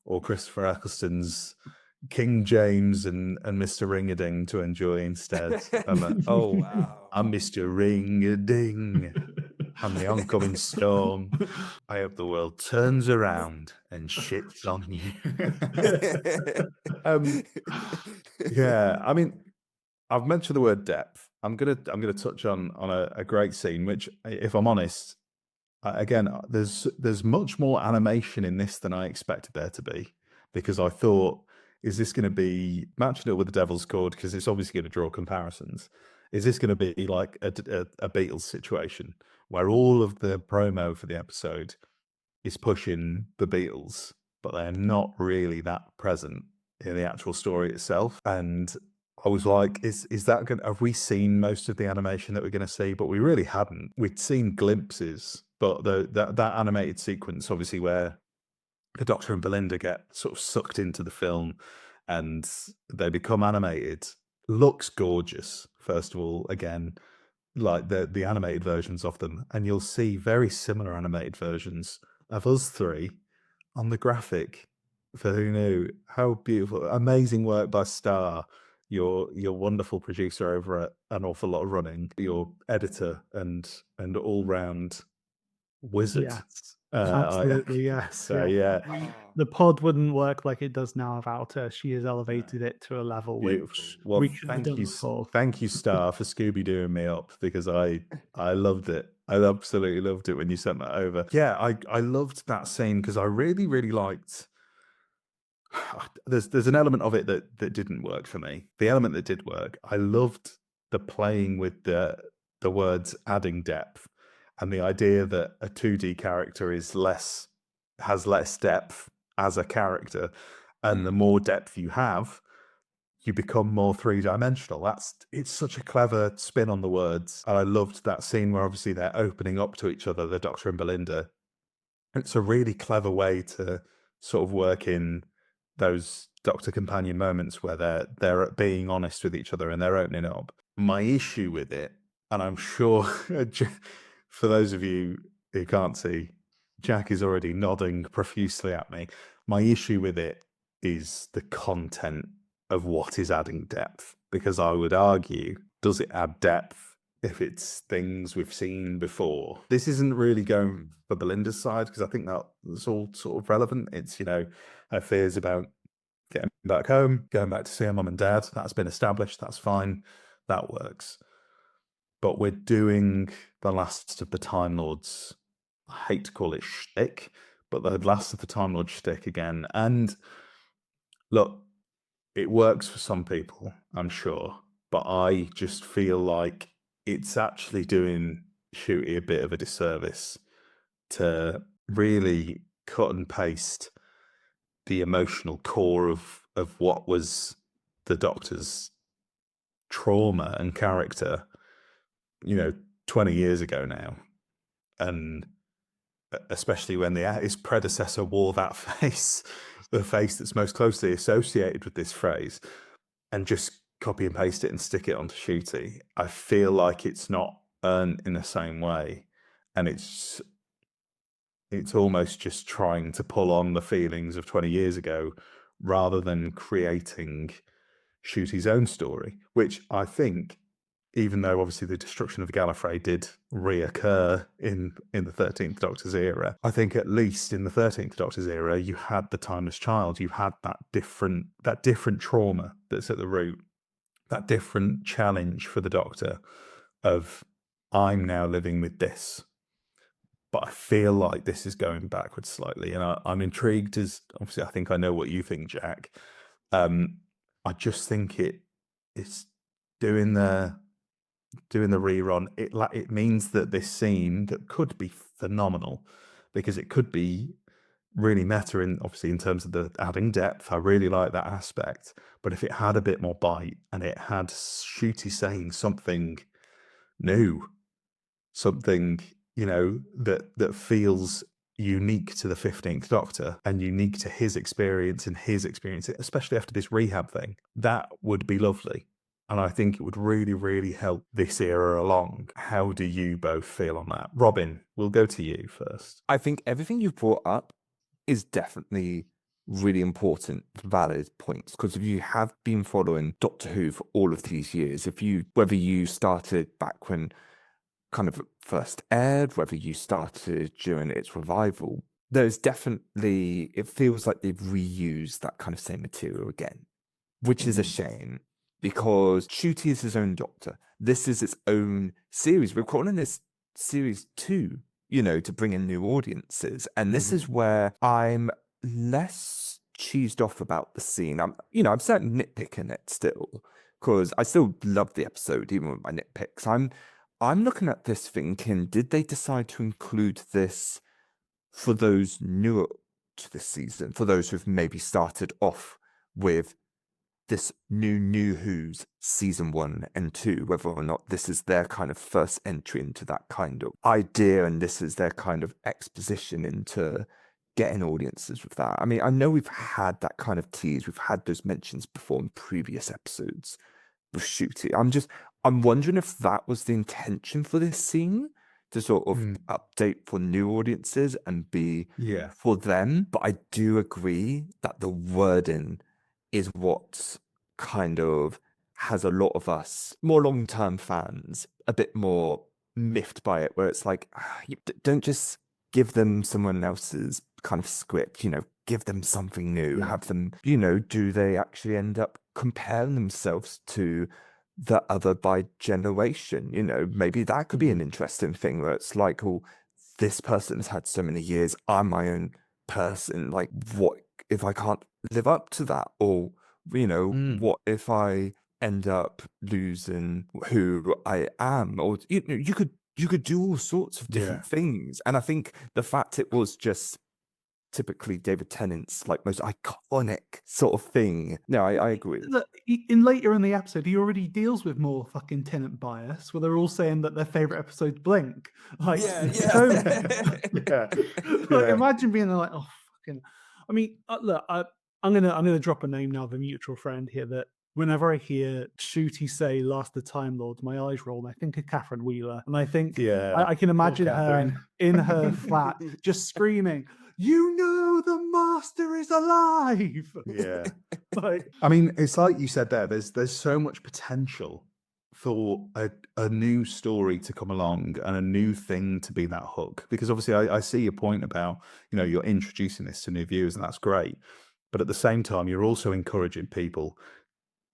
or Christopher Eccleston's King James and Mr. Ring-a-Ding to enjoy instead. Oh, wow. I'm Mr. Ring-a-Ding. I'm the oncoming storm. I hope the world turns around and shits on you. Yeah, I mean, I've mentioned the word depth. I'm gonna touch on a great scene, which, if I'm honest, again, there's much more animation in this than I expected there to be, because I thought, is this going to be matching it with the Devil's Chord, because it's obviously going to draw comparisons? Is this going to be like a Beatles situation where all of the promo for the episode is pushing the Beatles, but they're not really that present in the actual story itself? And I was like, is that going? Have we seen most of the animation that we're going to see? But we really hadn't. We'd seen glimpses, but that animated sequence, obviously, where the Doctor and Belinda get sort of sucked into the film and they become animated, looks gorgeous. First of all, again, like the animated versions of them, and you'll see very similar animated versions of us three on the graphic for Who Knew. How beautiful. Amazing work by Star, your wonderful producer over at An Awful Lot of Running, your editor and all-round wizard. Yes, absolutely, yes. So yeah. The pod wouldn't work like it does now without her. She has elevated it to a level which we couldn't have done before. Thank you, Star, for Scooby-Dooing me up, because I loved it. I absolutely loved it when you sent that over. Yeah, I loved that scene because I really, really liked. There's an element of it that didn't work for me. The element that did work, I loved the playing with the words adding depth, and the idea that a 2D character has less depth as a character, and the more depth you have, you become more three-dimensional. It's such a clever spin on the words. And I loved that scene where obviously they're opening up to each other, the Doctor and Belinda. It's a really clever way to sort of work in those Doctor companion moments where they're being honest with each other and they're opening up. My issue with it, and I'm sure for those of you who can't see, Jack is already nodding profusely at me. My issue with it is the content of what is adding depth, because I would argue, does it add depth if it's things we've seen before? This isn't really going for Belinda's side, because I think that's all sort of relevant. It's, you know, her fears about getting back home, going back to see her mum and dad. That's been established. That's fine. That works. But we're doing the Last of the Time Lords, I hate to call it shtick, but the Last of the Time Lord shtick again. And look, it works for some people, I'm sure, but I just feel like it's actually doing Shooty a bit of a disservice to really cut and paste the emotional core of what was the Doctor's trauma and character, 20 years ago now. And especially when his predecessor wore that face, the face that's most closely associated with this phrase, and just copy and paste it and stick it onto Shooty. I feel like it's not earned in the same way, and it's almost just trying to pull on the feelings of 20 years ago rather than creating Ncuti's own story, which I think, even though obviously the destruction of Gallifrey did reoccur in the 13th Doctor's era, I think at least in the 13th Doctor's era, you had the Timeless Child, you had that different trauma that's at the root, that different challenge for the Doctor of, I'm now living with this. But I feel like this is going backwards slightly, and I'm intrigued, as obviously I think I know what you think, Jack. I just think it's doing the rerun. It means that this scene that could be phenomenal, because it could be really meta in terms of the adding depth. I really like that aspect. But if it had a bit more bite and it had Ncuti saying something new, something, that feels unique to the 15th Doctor and unique to his experience, especially after this rehab thing, that would be lovely. And I think it would really, really help this era along. How do you both feel on that? Robin, we'll go to you first. I think everything you've brought up is definitely really important, valid points. Because if you have been following Doctor Who for all of these years, whether you started back when kind of first aired, whether you started during its revival, there's definitely, it feels like they've reused that kind of same material again, which is a shame, because Ncuti is his own Doctor. This is its own series. We're calling this series 2, to bring in new audiences. And this is where I'm less cheesed off about the scene. I'm certainly nitpicking it still, because I still love the episode, even with my nitpicks. I'm looking at this thinking, did they decide to include this for those newer to this season, for those who've maybe started off with this new Who's season 1 and 2, whether or not this is their kind of first entry into that kind of idea, and this is their kind of exposition into getting audiences with that. I mean, I know we've had that kind of tease, we've had those mentions before in previous episodes with Ncuti. I'm wondering if that was the intention for this scene, to sort of update for new audiences and be for them. But I do agree that the wording is what kind of has a lot of us more long-term fans a bit more miffed by it, where it's like, don't just give them someone else's kind of script, give them something new, have them, do they actually end up comparing themselves to the other by generation? Maybe that could be an interesting thing, where it's like, oh, this person has had so many years, I'm my own person, like, what if I can't live up to that? Or what if I end up losing who I am? Or you could do all sorts of different things. And I think the fact it was just typically David Tennant's like most iconic sort of thing. No, I agree. Look, later in the episode, he already deals with more fucking Tennant bias, where they're all saying that their favorite episode's Blink. Like, imagine being like, oh fucking. I mean, look, I'm gonna drop a name now of a mutual friend here that whenever I hear Ncuti say "Last the Time Lords," my eyes roll. And I think of Catherine Wheeler, and I think I can imagine her in her flat just screaming, the Master is alive. Yeah. I mean, it's like you said there, there's so much potential for a new story to come along and a new thing to be that hook. Because obviously I see your point about, you're introducing this to new viewers, and that's great. But at the same time, you're also encouraging people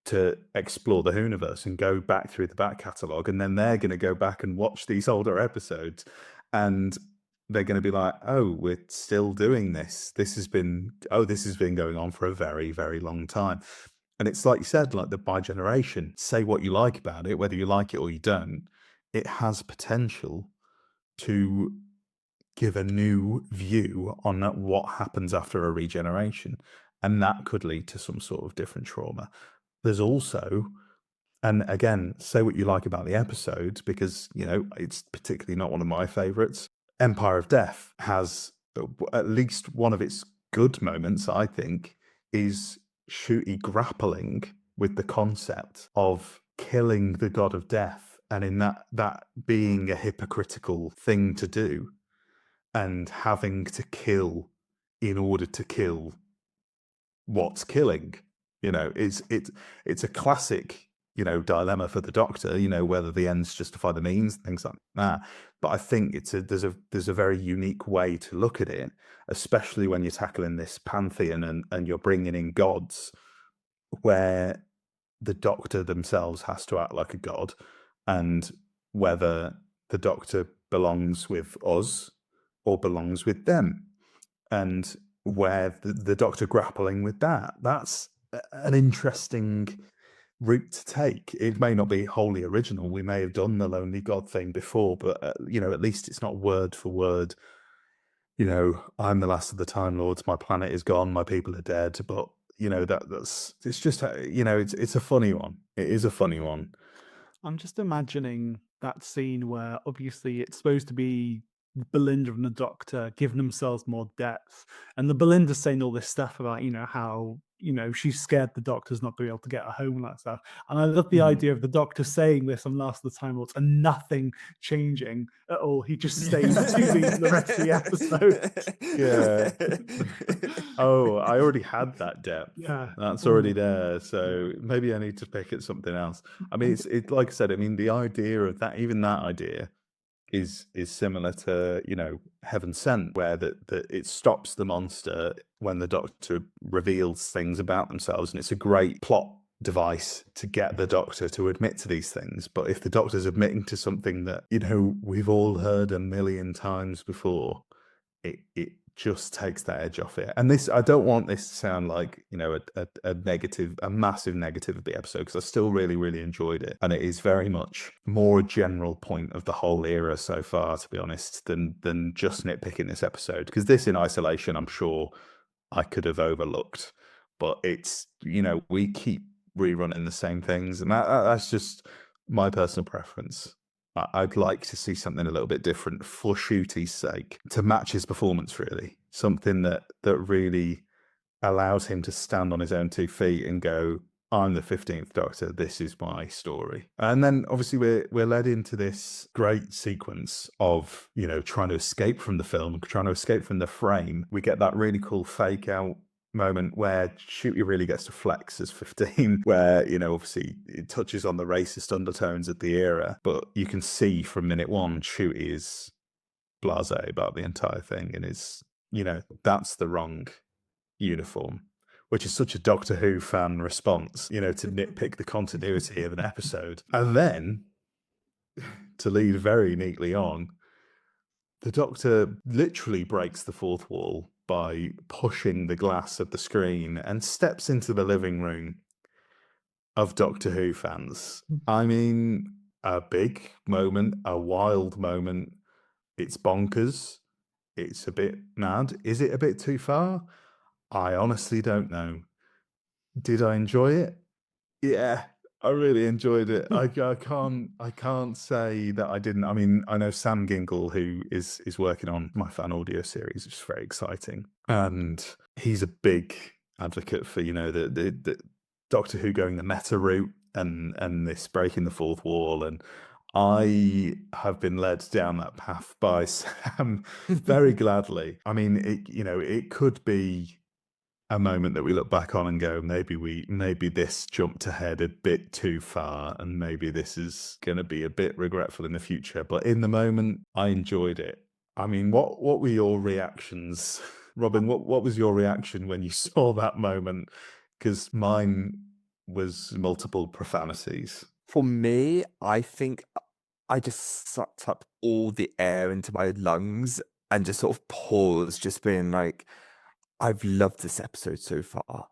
to explore the Whoniverse and go back through the back catalogue, and then they're going to go back and watch these older episodes, and they're going to be like, oh, we're still doing this. This has been going on for a very, very long time. And it's like you said, like the by generation, say what you like about it, whether you like it or you don't, it has potential to give a new view on what happens after a regeneration. And that could lead to some sort of different trauma. There's also, and again, say what you like about the episode, because, it's particularly not one of my favorites. Empire of Death has at least one of its good moments, I think, is Ncuti grappling with the concept of killing the god of death, and in that being a hypocritical thing to do, and having to kill in order to kill what's killing. It's a classic, dilemma for the Doctor, whether the ends justify the means, things like that. But I think there's a very unique way to look at it, especially when you're tackling this pantheon and you're bringing in gods, where the Doctor themselves has to act like a god, and whether the Doctor belongs with us or belongs with them, and where the Doctor grappling with that's an interesting route to take. It may not be wholly original. We may have done the lonely god thing before, but at least it's not word for word. I'm the last of the Time Lords. My planet is gone. My people are dead. But it's just it's a funny one. It is a funny one. I'm just imagining that scene where obviously it's supposed to be Belinda and the Doctor giving themselves more depth, and the Belinda's saying all this stuff about how she's scared the Doctor's not going to be able to get her home and that stuff. And I love the idea of the Doctor saying this on Last of the Time Lords and nothing changing at all. He just stays to be the rest of the episode. Yeah. Oh, I already had that depth. Yeah, that's already there. So maybe I need to pick at something else. I mean, it's like I said. I mean, the idea of that, even that idea, is similar to Heaven Sent, where that it stops the monster when the Doctor reveals things about themselves, and it's a great plot device to get the Doctor to admit to these things. But if the Doctor's admitting to something that we've all heard a million times before, it just takes that edge off it. And this, I don't want this to sound like a negative, a massive negative of the episode, because I still really, really enjoyed it, and it is very much more a general point of the whole era so far, to be honest, than just nitpicking this episode. Because this in isolation, I'm sure I could have overlooked, but it's we keep rerunning the same things, and that's just my personal preference. I'd like to see something a little bit different for Ncuti's sake, to match his performance, really. Something that really allows him to stand on his own 2 feet and go, I'm the 15th Doctor, this is my story. And then obviously we're led into this great sequence of, trying to escape from the film, trying to escape from the frame. We get that really cool fake out moment where Ncuti really gets to flex as 15, where obviously it touches on the racist undertones of the era, but you can see from minute one Ncuti is blasé about the entire thing, and is that's the wrong uniform, which is such a Doctor Who fan response, to nitpick the continuity of an episode. And then to lead very neatly on, the Doctor literally breaks the fourth wall by pushing the glass of the screen and steps into the living room of Doctor Who fans. I mean, a big moment, a wild moment. It's bonkers. It's a bit mad. Is it a bit too far? I honestly don't know. Did I enjoy it? Yeah, I really enjoyed it. I can't say that I didn't. I mean, I know Sam Gingle, who is working on my fan audio series, which is very exciting, and he's a big advocate for the Doctor Who going the meta route and this breaking the fourth wall, and I have been led down that path by Sam very gladly. I mean, it could be a moment that we look back on and go, maybe this jumped ahead a bit too far, and maybe this is going to be a bit regretful in the future. But in the moment, I enjoyed it. I mean, what were your reactions, Robin? What was your reaction when you saw that moment? Because mine was multiple profanities. For me, I think I just sucked up all the air into my lungs and just sort of paused, just being like, I've loved this episode so far.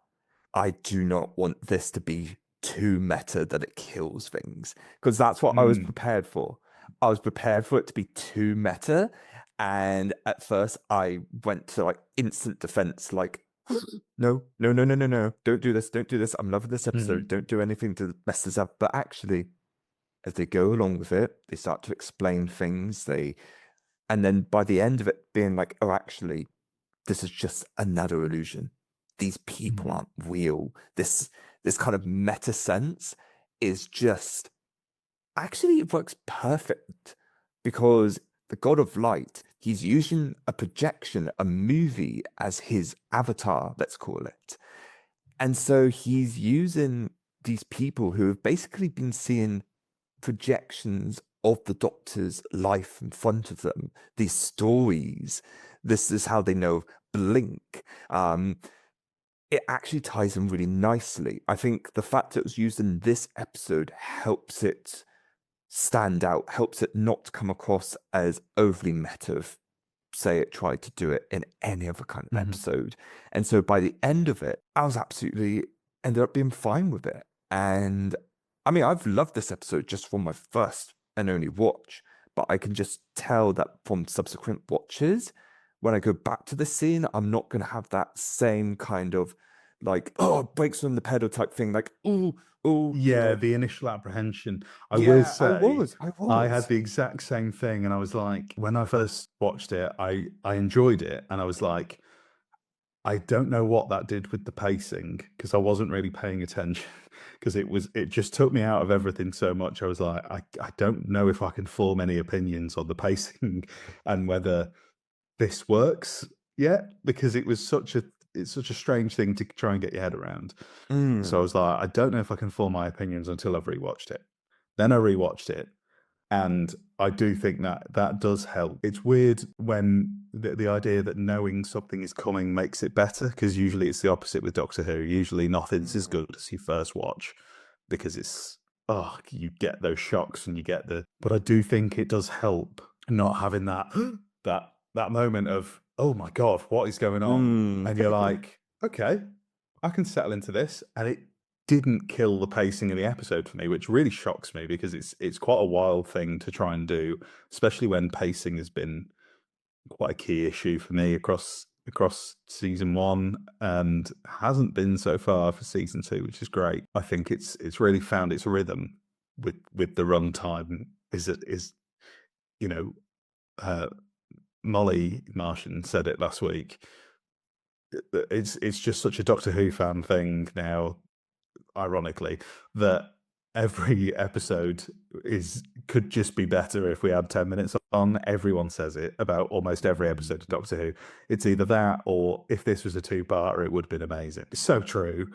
I do not want this to be too meta that it kills things, because that's what I was prepared for. I was prepared for it to be too meta, and at first I went to instant defense, no, don't do this. I'm loving this episode. Don't do anything to mess this up. But actually, as they go along with it, they start to explain things. And then by the end of it being like, oh, actually, this is just another illusion. These people aren't real. This kind of meta sense is just, actually, it works perfect, because the God of Light, he's using a projection, a movie, as his avatar, let's call it. And so he's using these people who have basically been seeing projections of the Doctor's life in front of them, these stories. This is how they know Blink. It actually ties in really nicely. I think the fact that it was used in this episode helps it stand out, helps it not come across as overly meta, say it tried to do it in any other kind of episode. And so by the end of it, I was absolutely ended up being fine with it. And I mean, I've loved this episode just from my first and only watch, but I can just tell that from subsequent watches, when I go back to the scene, I'm not going to have that same kind of like, oh, it breaks from the pedal type thing, like, ooh, Yeah, the initial apprehension. I will say, I had the exact same thing, and I was like, when I first watched it, I enjoyed it, and I was like, I don't know what that did with the pacing, because I wasn't really paying attention, because it just took me out of everything so much. I was like, I don't know if I can form any opinions on the pacing and whether this works yet, because it's such a strange thing to try and get your head around. So I was like, I don't know if I can form my opinions until I've rewatched it. Then I rewatched it, and I do think that does help. It's weird when the idea that knowing something is coming makes it better, because usually it's the opposite with Doctor Who. Usually nothing's as good as your first watch, because you get those shocks and you get but I do think it does help not having that that moment of, oh my God, what is going on? And you're like, okay, I can settle into this. And it didn't kill the pacing of the episode for me, which really shocks me, because it's quite a wild thing to try and do, especially when pacing has been quite a key issue for me across season 1, and hasn't been so far for season 2, which is great. I think it's really found its rhythm with the runtime. Molly Martian said it last week. It's just such a Doctor Who fan thing now, ironically, that every episode could just be better if we had 10 minutes on. Everyone says it about almost every episode of Doctor Who. It's either that, or if this was a 2-parter, it would have been amazing. It's so true,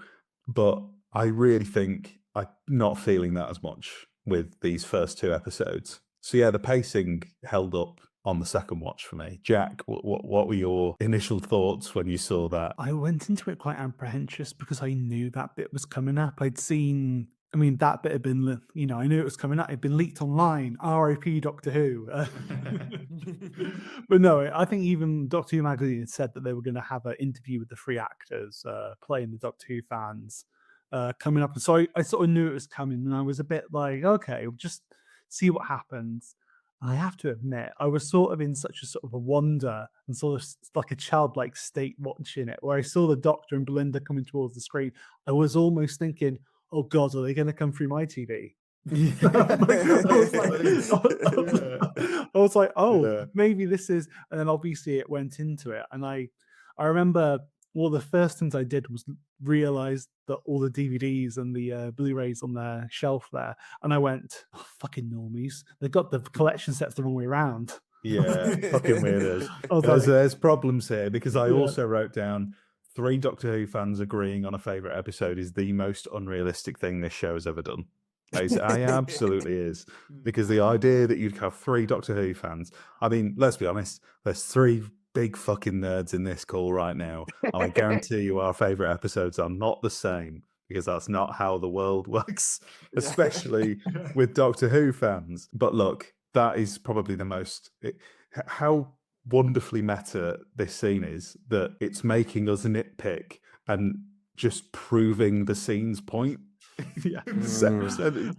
but I really think I'm not feeling that as much with these first 2 episodes. So yeah, the pacing held up on the second watch for me. Jack, what were your initial thoughts when you saw that? I went into it quite apprehensive because I knew that bit was coming up. I'd seen, I mean, that bit had been, I knew it was coming up. It'd been leaked online. R.I.P. Doctor Who. But no, I think even Doctor Who magazine had said that they were going to have an interview with the 3 actors playing the Doctor Who fans coming up. And so I sort of knew it was coming, and I was a bit like, okay, we'll just see what happens. I have to admit, I was sort of in such a sort of a wonder and sort of like a childlike state watching it, where I saw the Doctor and Belinda coming towards the screen. I was almost thinking, oh God, are they going to come through my TV? I was like, oh, maybe this is, and then obviously it went into it. And I remember one of the first things I did was realize that all the DVDs and the Blu-rays on their shelf there, and I went, oh, fucking normies, they've got the collection sets the wrong way around. Yeah, fucking weirdos. There's problems here, because I also wrote down 3 Doctor Who fans agreeing on a favourite episode is the most unrealistic thing this show has ever done. It absolutely is, because the idea that you'd have 3 Doctor Who fans, I mean, let's be honest, there's 3 big fucking nerds in this call right now. I guarantee you our favourite episodes are not the same, because that's not how the world works, especially with Doctor Who fans. But look, that is probably the most... how wonderfully meta this scene is, that it's making us nitpick and just proving the scene's point.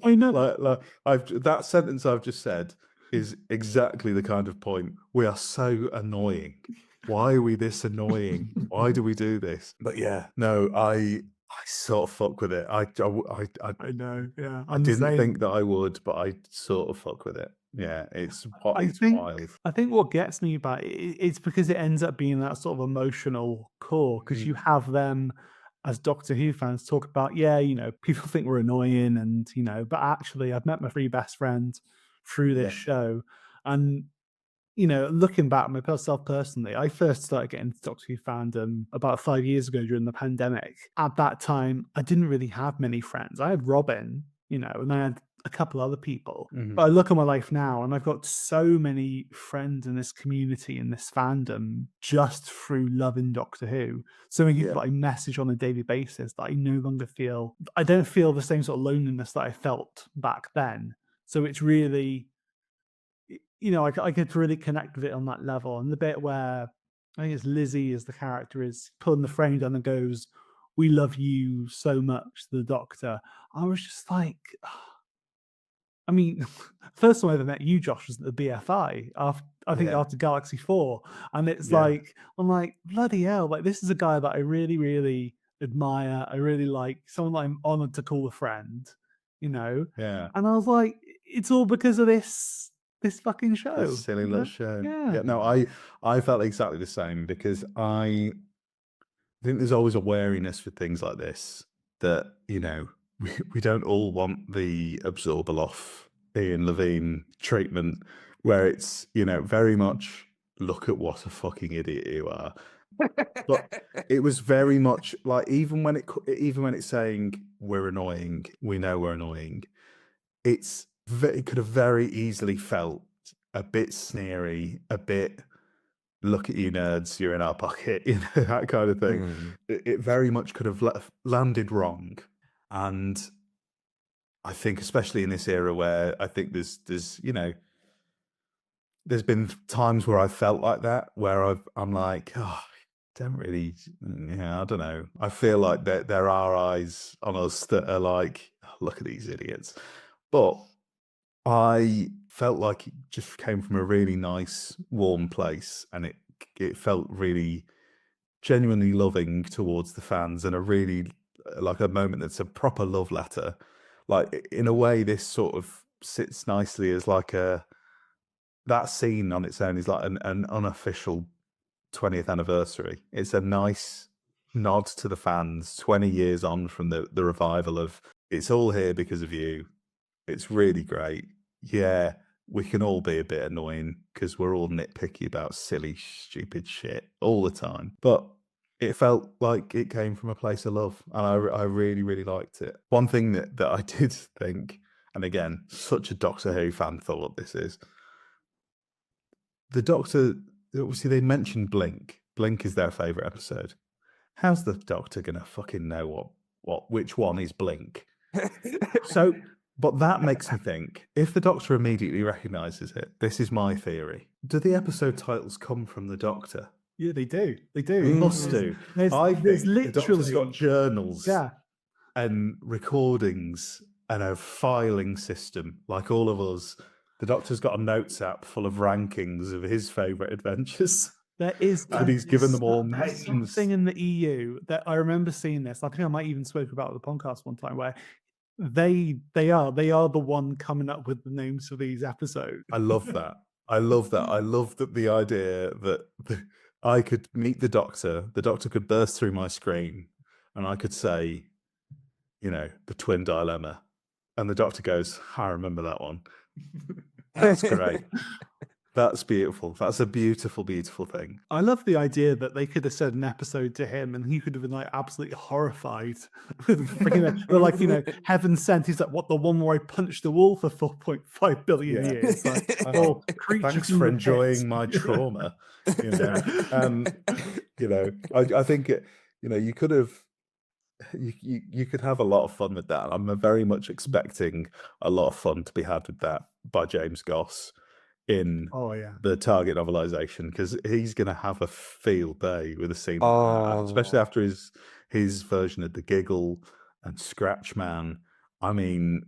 I know. That sentence I've just said is exactly the kind of point. We are so annoying. Why are we this annoying? Why do we do this? But yeah, no, I sort of fuck with it. I know. Yeah, I didn't think that I would, but I sort of fuck with it. Yeah, it's wild. I think what gets me about it's because it ends up being that sort of emotional core, because you have them as Doctor Who fans talk about, people think we're annoying, and but actually I've met my 3 best friends through this show, and looking back myself personally, I first started getting into Doctor Who fandom about 5 years ago during the pandemic. At that time, I didn't really have many friends. I had Robin, and I had a couple other people. Mhm. But I look at my life now and I've got so many friends in this community, in this fandom, just through loving Doctor Who. So many people that I message on a daily basis that I no longer I don't feel the same sort of loneliness that I felt back then. So it's really, I could really connect with it on that level. And the bit where I think it's Lizzie as the character is pulling the frame down and goes, "We love you so much," to the Doctor. I was just like, I mean, first time I ever met you, Josh, was at the BFI after Galaxy 4. And it's like, I'm like, bloody hell, like this is a guy that I really, really admire. I really like, someone that I'm honored to call a friend, Yeah. And I was like, it's all because of this fucking show. This silly little show. Yeah. No, I felt exactly the same, because I think there's always a wariness with things like this, that, we don't all want the absorber off Ian Levine treatment, where it's, very much, look at what a fucking idiot you are. But it was very much like, even when it's saying we're annoying, we know we're annoying, it could have very easily felt a bit sneery, a bit, look at you nerds, you're in our pocket, that kind of thing. It very much could have landed wrong. And I think, especially in this era where I think there's been times where I've felt like that, where I'm like, oh, don't really, I don't know. I feel like there are eyes on us that are like, oh, look at these idiots. But I felt like it just came from a really nice, warm place, and it felt really genuinely loving towards the fans, and a really, like, a moment that's a proper love letter. Like, in a way, this sort of sits nicely as like that scene on its own is like an unofficial 20th anniversary. It's a nice nod to the fans 20 years on from the revival of "It's all here because of you." It's really great. Yeah, we can all be a bit annoying because we're all nitpicky about silly, stupid shit all the time. But it felt like it came from a place of love, and I really, really liked it. One thing that I did think, and again, such a Doctor Who fan thought this is, the Doctor, obviously they mentioned Blink. Blink is their favourite episode. How's the Doctor gonna fucking know which one is Blink? So, but that makes me think, if the Doctor immediately recognises it, this is my theory. Do the episode titles come from the Doctor? Yeah, they do. They They do. must do. I think the Doctor's got journals and recordings and a filing system, like all of us. The Doctor's got a notes app full of rankings of his favourite adventures. There is, and he's given them all there's names. something in the EU that I remember seeing this. I think I might even spoke about it on the podcast one time, where they are the one coming up with the names for these episodes. I love that. I love that. I love that the idea that I could meet the Doctor could burst through my screen, and I could say, the twin dilemma, and the Doctor goes, I remember that one. That's great. That's beautiful. That's a beautiful, beautiful thing. I love the idea that they could have said an episode to him and he could have been like absolutely horrified. They're like, Heaven Sent. He's like, what, the one where I punched the wall for 4.5 billion years? Like, thanks for enjoying my trauma. I think you could have. You could have a lot of fun with that. I'm very much expecting a lot of fun to be had with that by James Goss in the Target novelisation, because he's going to have a field day with a scene like that, especially after his version of The Giggle and Scratch Man. I mean,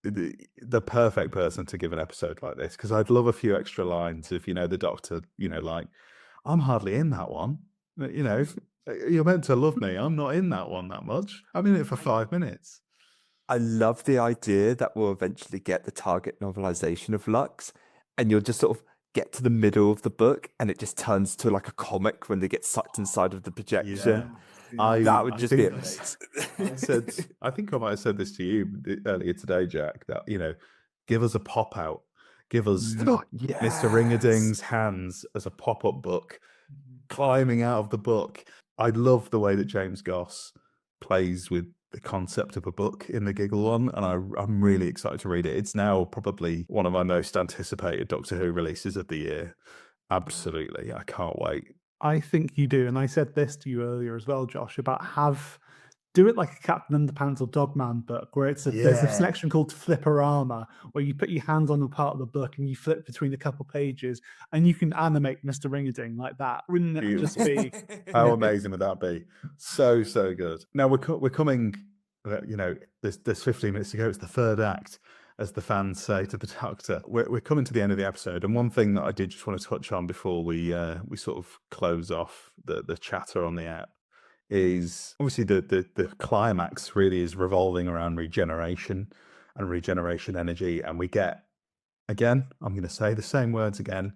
the perfect person to give an episode like this, because I'd love a few extra lines if the Doctor, like, I'm hardly in that one. You're meant to love me. I'm not in that one that much. I'm in it for 5 minutes. I love the idea that we'll eventually get the Target novelisation of Lux, and you'll just sort of get to the middle of the book and it just turns to like a comic when they get sucked inside of the projection. That would just be it. I think I might have said this to you earlier today, Jack, that, give us a pop out. Give us Mr. Ring-a-Ding's hands as a pop-up book, climbing out of the book. I love the way that James Goss plays with the concept of a book in the Giggle one, and I'm really excited to read it. It's now probably one of my most anticipated Doctor Who releases of the year. Absolutely, I can't wait. I think you do, and I said this to you earlier as well, Josh, about do it like a Captain Underpants or Dogman book, where there's a section called Flipperama, where you put your hands on a part of the book and you flip between a couple pages, and you can animate Mr. Ring-a-Ding like that. Wouldn't it just be? How amazing would that be? So good. Now we're coming. There's 15 minutes to go. It's the third act, as the fans say to the Doctor. We're coming to the end of the episode, and one thing that I did just want to touch on before we sort of close off the chatter on the app is obviously the climax really is revolving around regeneration and regeneration energy, and we get, again, I'm going to say the same words again,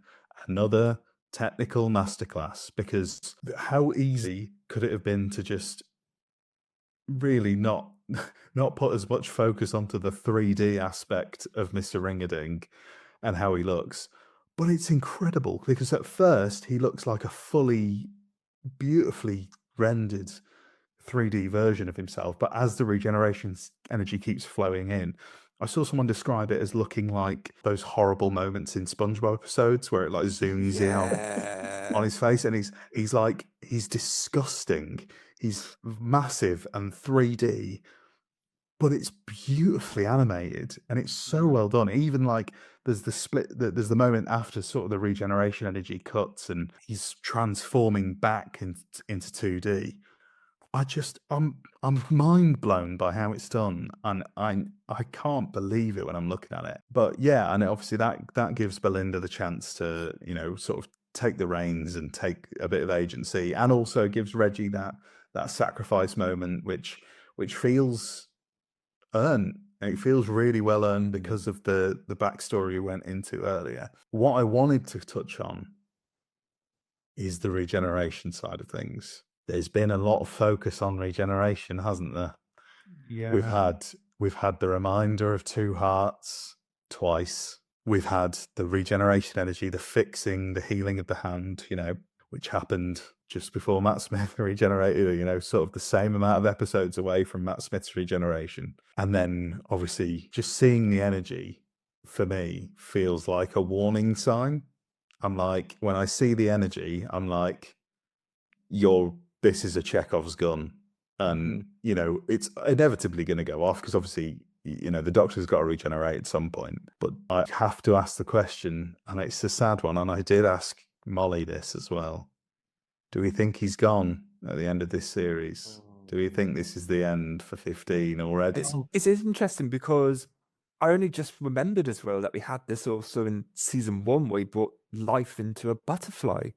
another technical masterclass, because how easy could it have been to just really not put as much focus onto the 3D aspect of Mr. Ring-a-Ding and how he looks. But it's incredible, because at first he looks like a fully beautifully rendered 3D version of himself, but as the regeneration energy keeps flowing in, I saw someone describe it as looking like those horrible moments in SpongeBob episodes where it like zooms in on his face, and he's disgusting. He's massive and 3D, but it's beautifully animated and it's so well done. Even like there's the split, there's the moment after sort of the regeneration energy cuts and he's transforming back into 2D. I'm mind blown by how it's done, and I can't believe it when I'm looking at it. But yeah, and obviously that gives Belinda the chance to sort of take the reins and take a bit of agency, and also gives Reggie that sacrifice moment, which feels earned. It feels really well earned because of the backstory we went into earlier. What I wanted to touch on is the regeneration side of things. There's been a lot of focus on regeneration, hasn't there? Yeah. We've had the reminder of 2 hearts twice. We've had the regeneration energy, the fixing, the healing of the hand, which happened just before Matt Smith regenerated, sort of the same amount of episodes away from Matt Smith's regeneration. And then obviously just seeing the energy for me feels like a warning sign. I'm like, when I see the energy, I'm like, this is a Chekhov's gun, and it's inevitably going to go off, because obviously the Doctor's got to regenerate at some point. But I have to ask the question, and it's a sad one, and I did ask Molly this as well. Do we think he's gone at the end of this series? Do we think this is the end for 15 already? It's interesting, because I only just remembered as well that we had this also in season 1, where he brought life into a butterfly,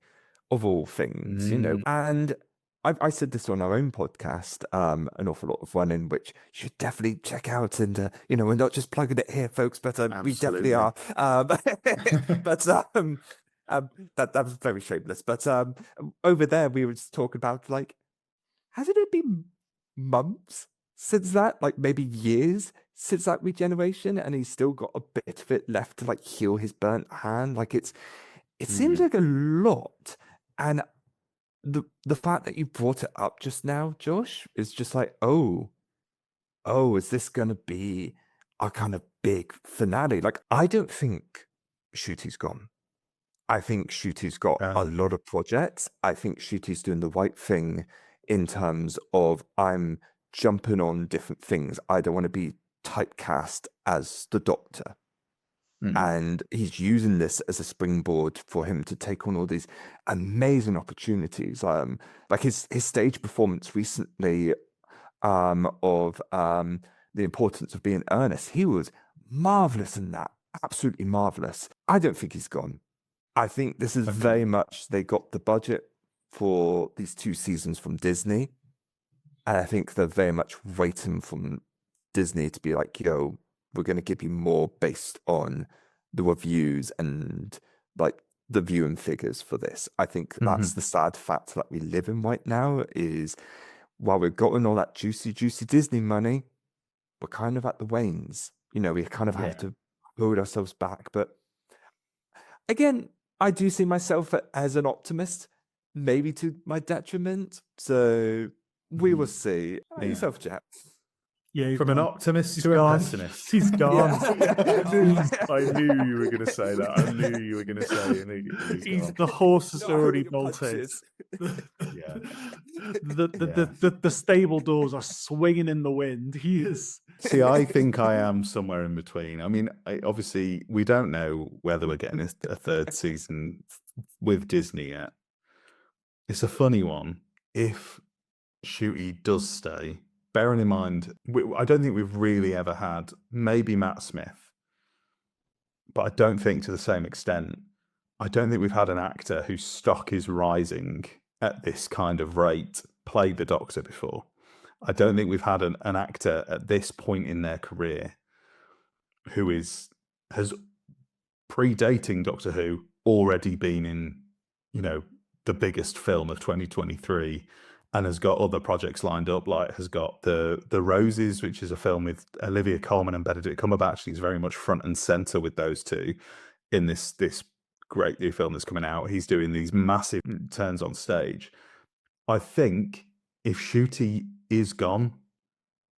of all things, and I said this on our own podcast, an awful lot of one, in which you should definitely check out, and we're not just plugging it here, folks, but we definitely are. But that was very shameless. But over there, we were just talking about, like, hasn't it been months since that, like maybe years since that regeneration, and he's still got a bit of it left to like heal his burnt hand? Like it seems like a lot. And the fact that you brought it up just now, Josh, is just like, oh, is this gonna be a kind of big finale? Like, I don't think Ncuti's gone. I think Ncuti's got a lot of projects. I think Ncuti's doing the right thing in terms of, I'm jumping on different things. I don't want to be typecast as the Doctor. And he's using this as a springboard for him to take on all these amazing opportunities. Like his stage performance recently of the importance of being earnest. He was marvelous in that. Absolutely marvelous. I don't think he's gone. I think this is very much, they got the budget for these 2 seasons from Disney. And I think they're very much waiting from Disney to be like, yo, we're going to give you more based on the reviews and like the viewing figures for this. I think that's the sad fact that we live in right now, is while we're getting all that juicy Disney money, we're kind of at the wanes. We kind of have to hold ourselves back. But Again, I do see myself as an optimist, maybe to my detriment. So we will see. How about yourself, Jack? Yeah, From an optimist he's to a gone. pessimist. He's gone. I knew you were going to say that. I knew you were going to say immediately. The horse has Not already holding bolted. punches. Yeah. The stable doors are swinging in the wind. He is. See, I think I am somewhere in between. I mean, obviously, we don't know whether we're getting a third season with Disney yet. It's a funny one. If Shooty does stay, bearing in mind, I don't think we've really ever had, maybe Matt Smith, but I don't think to the same extent. I don't think we've had an actor whose stock is rising at this kind of rate play the Doctor before. I don't think we've had an actor at this point in their career who has predating Doctor Who already been in, the biggest film of 2023 and has got other projects lined up, like has got the Roses, which is a film with Olivia Colman and Benedict Cumberbatch. He's very much front and center with those two in this great new film that's coming out. He's doing these massive turns on stage. I think if Shooty is gone,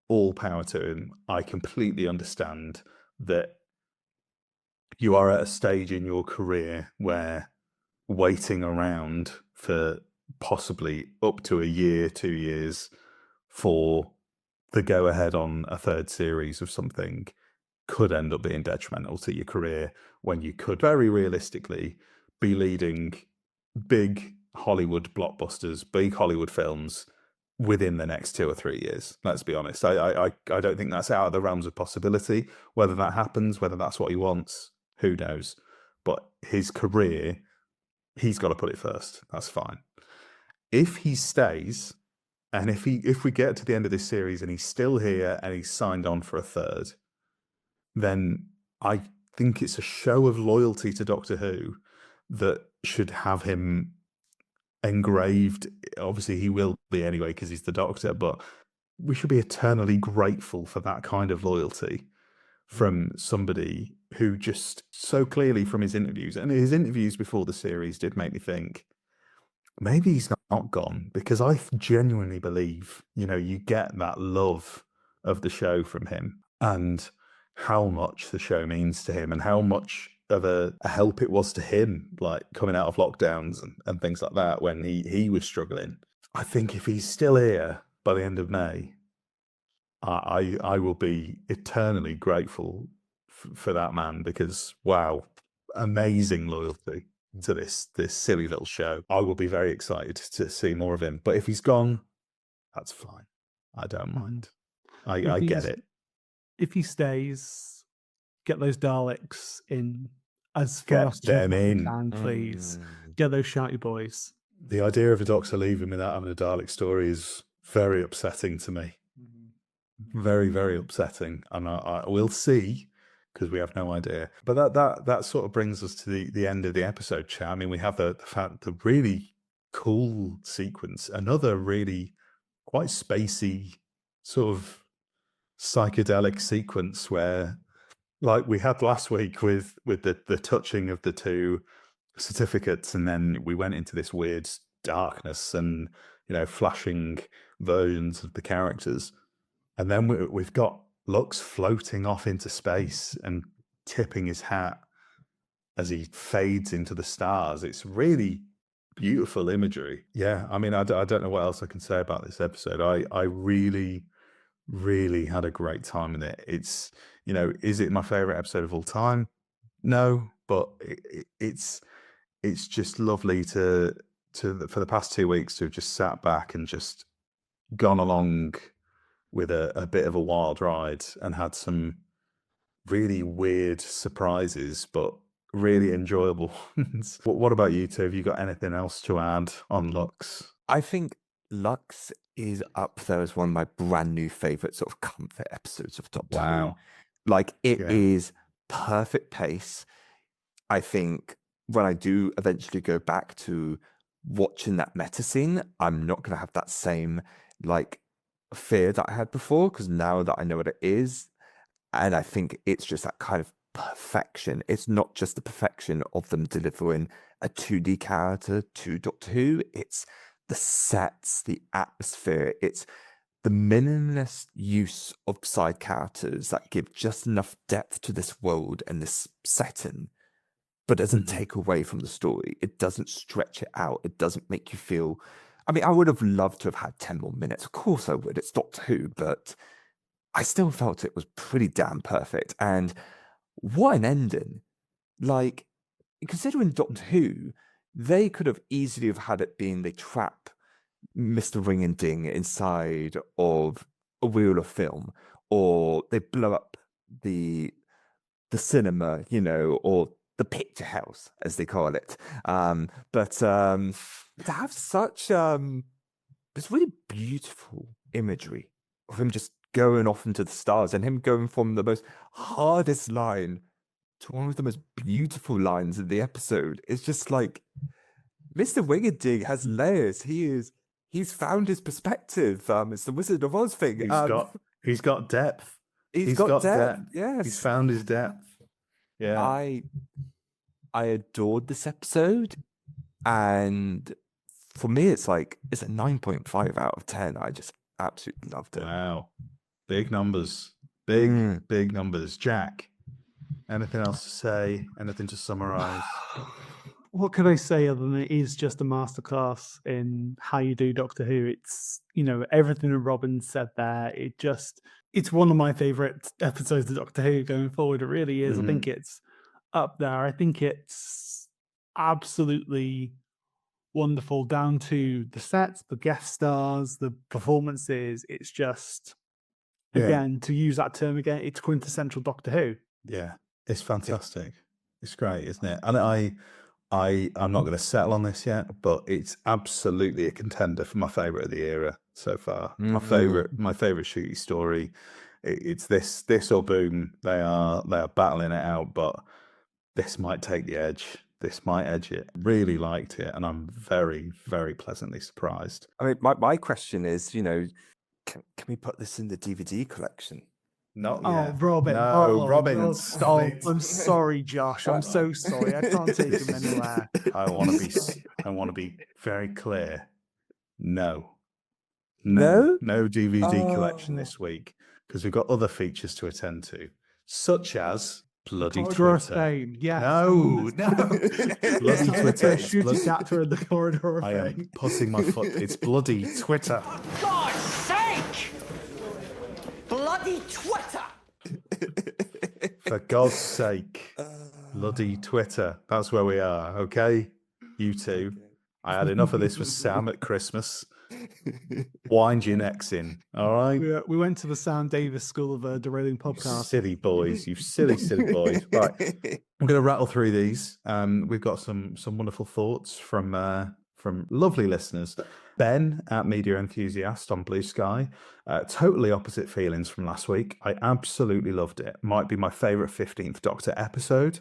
all power to him. I completely understand that you are at a stage in your career where waiting around for possibly up to a year, 2 years for the go ahead on a third series of something could end up being detrimental to your career, when you could very realistically be leading big Hollywood blockbusters, big Hollywood films within the next 2 or 3 years. Let's be honest. I don't think that's out of the realms of possibility. Whether that happens, whether that's what he wants, who knows? But his career, he's got to put it first. That's fine. If he stays, and if we get to the end of this series and he's still here and he's signed on for a third, then I think it's a show of loyalty to Doctor Who that should have him engraved. Obviously, he will be anyway because he's the Doctor, but we should be eternally grateful for that kind of loyalty from somebody who just so clearly from his interviews, and his interviews before the series did make me think, maybe he's not gone, because I genuinely believe, you get that love of the show from him and how much the show means to him and how much of a help it was to him, like coming out of lockdowns and things like that when he was struggling. I think if he's still here by the end of May, I will be eternally grateful for that man, because wow, amazing loyalty to this silly little show. I will be very excited to see more of him. But if he's gone, that's fine. I don't mind. I get it. If he stays, get those Daleks in as Get fast them as you in. can, please. Get those shouty boys. The idea of a Doctor leaving without having a Dalek story is very upsetting to me. Very, very upsetting. And I will see, because we have no idea. But that sort of brings us to the end of the episode, chat. I mean, we have the really cool sequence, another really quite spacey sort of psychedelic sequence where, like we had last week with the touching of the two certificates, and then we went into this weird darkness and flashing versions of the characters, and then we've got Lux floating off into space and tipping his hat as he fades into the stars. It's really beautiful imagery. Yeah, I mean, I don't know what else I can say about this episode. I really, really had a great time with it. It's, is it my favorite episode of all time? No, but it's just lovely to for the past 2 weeks to have just sat back and just gone along with a bit of a wild ride and had some really weird surprises, but really enjoyable ones. What about you two? Have you got anything else to add on Lux? I think Lux is up there as one of my brand new favorite sort of comfort episodes of Doctor Who. Like, it is perfect pace. I think when I do eventually go back to watching that meta scene, I'm not going to have that same fear that I had before, because now that I know what it is, and I think it's just that kind of perfection. It's not just the perfection of them delivering a 2D character to Doctor Who. It's the sets, the atmosphere. It's the minimalist use of side characters that give just enough depth to this world and this setting, but doesn't take away from the story. It doesn't stretch it out. It doesn't make you feel. I mean, I would have loved to have had 10 more minutes. Of course I would. It's Doctor Who, but I still felt it was pretty damn perfect. And what an ending. Like, considering Doctor Who, they could have easily have had it being they trap Mr. Ring and Ding inside of a wheel of film, or they blow up the cinema, or the picture house, as they call it. But to have such this really beautiful imagery of him just going off into the stars and him going from the most hardest line to one of the most beautiful lines in the episode. It's just like Mr. Wingerding has layers. He's found his perspective. It's the Wizard of Oz thing. He's got depth. He's got depth. Yes. He's found his depth. Yeah. I adored this episode, and for me it's a 9.5 out of 10. I just absolutely loved it. Wow. Big numbers. Big numbers. Jack, anything else to say? Anything to summarize? What can I say other than it is just a masterclass in how you do Doctor Who? It's, everything that Robin said there. It's one of my favorite episodes of Doctor Who going forward. It really is. I think it's up there. I think it's absolutely wonderful, down to the sets, the guest stars, the performances. It's just, again, to use that term again, it's quintessential Doctor Who. Yeah, it's fantastic. It's great, isn't it? And I'm not going to settle on this yet, but it's absolutely a contender for my favorite of the era so far. My favorite shooty story. It's this or Boom. They are battling it out, but this might take the edge. This might edge it. Really liked it, and I'm very, very pleasantly surprised. I mean, my question is, can we put this in the DVD collection? Not yet. Robin. No, Robin. Stop it. I'm sorry, Josh. I'm so sorry. I can't take him anywhere. I want to be very clear. No DVD collection this week, because we've got other features to attend to, such as bloody Corridor of Twitter. Fame. Yeah. No. Bloody Twitter. Shooting actor in the Corridor of I am Fame. putting my foot. It's bloody Twitter. For God's sake! Bloody Twitter! For God's sake. Bloody Twitter. That's where we are, okay? You two. I had enough of this with Sam at Christmas. Wind your necks in, all right? We went to the Sam Davis School of Derailing Podcast. Silly boys, you silly boys. Right, I'm going to rattle through these. We've got some wonderful thoughts from lovely listeners. Ben at Media Enthusiast on Blue Sky. Totally opposite feelings from last week. I absolutely loved it. Might be my favourite 15th Doctor episode.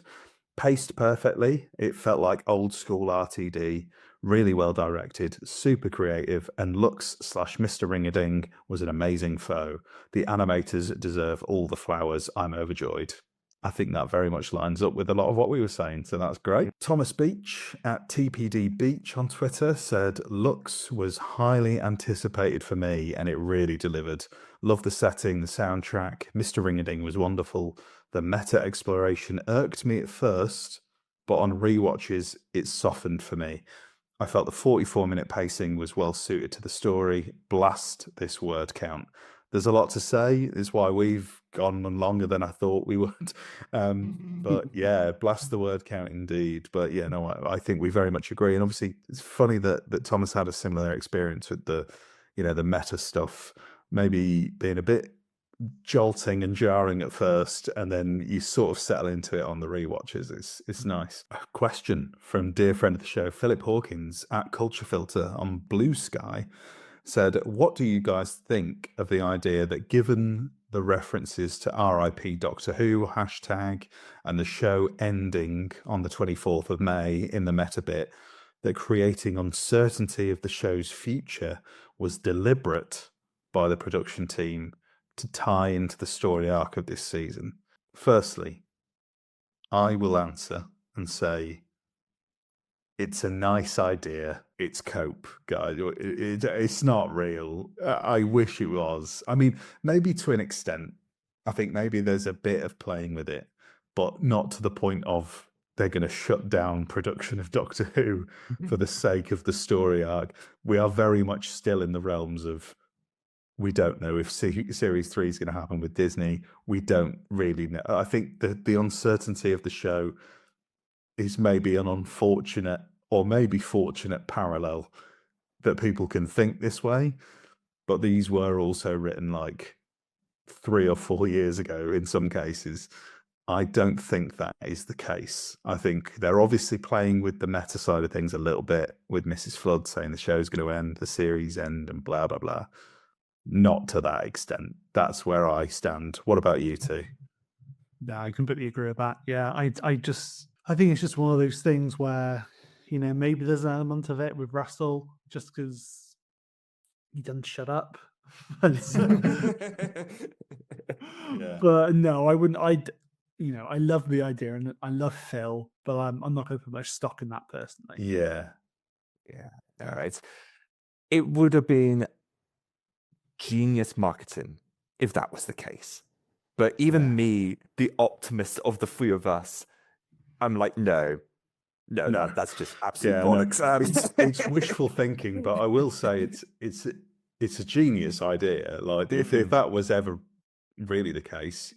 Paced perfectly. It felt like old school RTD. Really well directed, super creative, and Lux/Mr. Ring-a-Ding was an amazing foe. The animators deserve all the flowers. I'm overjoyed. I think that very much lines up with a lot of what we were saying, so that's great. Thomas Beach at TPD Beach on Twitter said, Lux was highly anticipated for me, and it really delivered. Love the setting, the soundtrack. Mr. Ring-a-Ding was wonderful. The meta exploration irked me at first, but on rewatches, it softened for me. I felt the 44-minute pacing was well suited to the story. Blast this word count. There's a lot to say. It's why we've gone on longer than I thought we would. But yeah, blast the word count indeed. But yeah, no, I think we very much agree. And obviously, it's funny that Thomas had a similar experience with the meta stuff, maybe being a bit jolting and jarring at first, and then you sort of settle into it on the rewatches. It's nice. A question from dear friend of the show, Philip Hawkins at Culture Filter on Blue Sky said, what do you guys think of the idea that given the references to RIP Doctor Who hashtag and the show ending on the 24th of May in the meta bit, that creating uncertainty of the show's future was deliberate by the production team to tie into the story arc of this season? Firstly, I will answer and say, it's a nice idea. It's cope, guys. It's not real. I wish it was. I mean, maybe to an extent. I think maybe there's a bit of playing with it, but not to the point of they're going to shut down production of Doctor Who for the sake of the story arc. We are very much still in the realms of, we don't know if series 3 is going to happen with Disney. We don't really know. I think the uncertainty of the show is maybe an unfortunate or maybe fortunate parallel that people can think this way. But these were also written like 3 or 4 years ago in some cases. I don't think that is the case. I think they're obviously playing with the meta side of things a little bit, with Mrs. Flood saying the show's going to end, the series end, and blah, blah, blah. Not to that extent. That's where I stand. What about you two? No, I completely agree with that. Yeah, I think it's just one of those things where, maybe there's an element of it with Russell just because he doesn't shut up. Yeah. But no, I wouldn't. I love the idea and I love Phil, but I'm not going to put much stock in that personally. Yeah. All right. It would have been genius marketing if that was the case. But even me, the optimist of the three of us, I'm like, no. That's just absolute bollocks. No, it's wishful thinking, but I will say it's a genius idea. Like if that was ever really the case,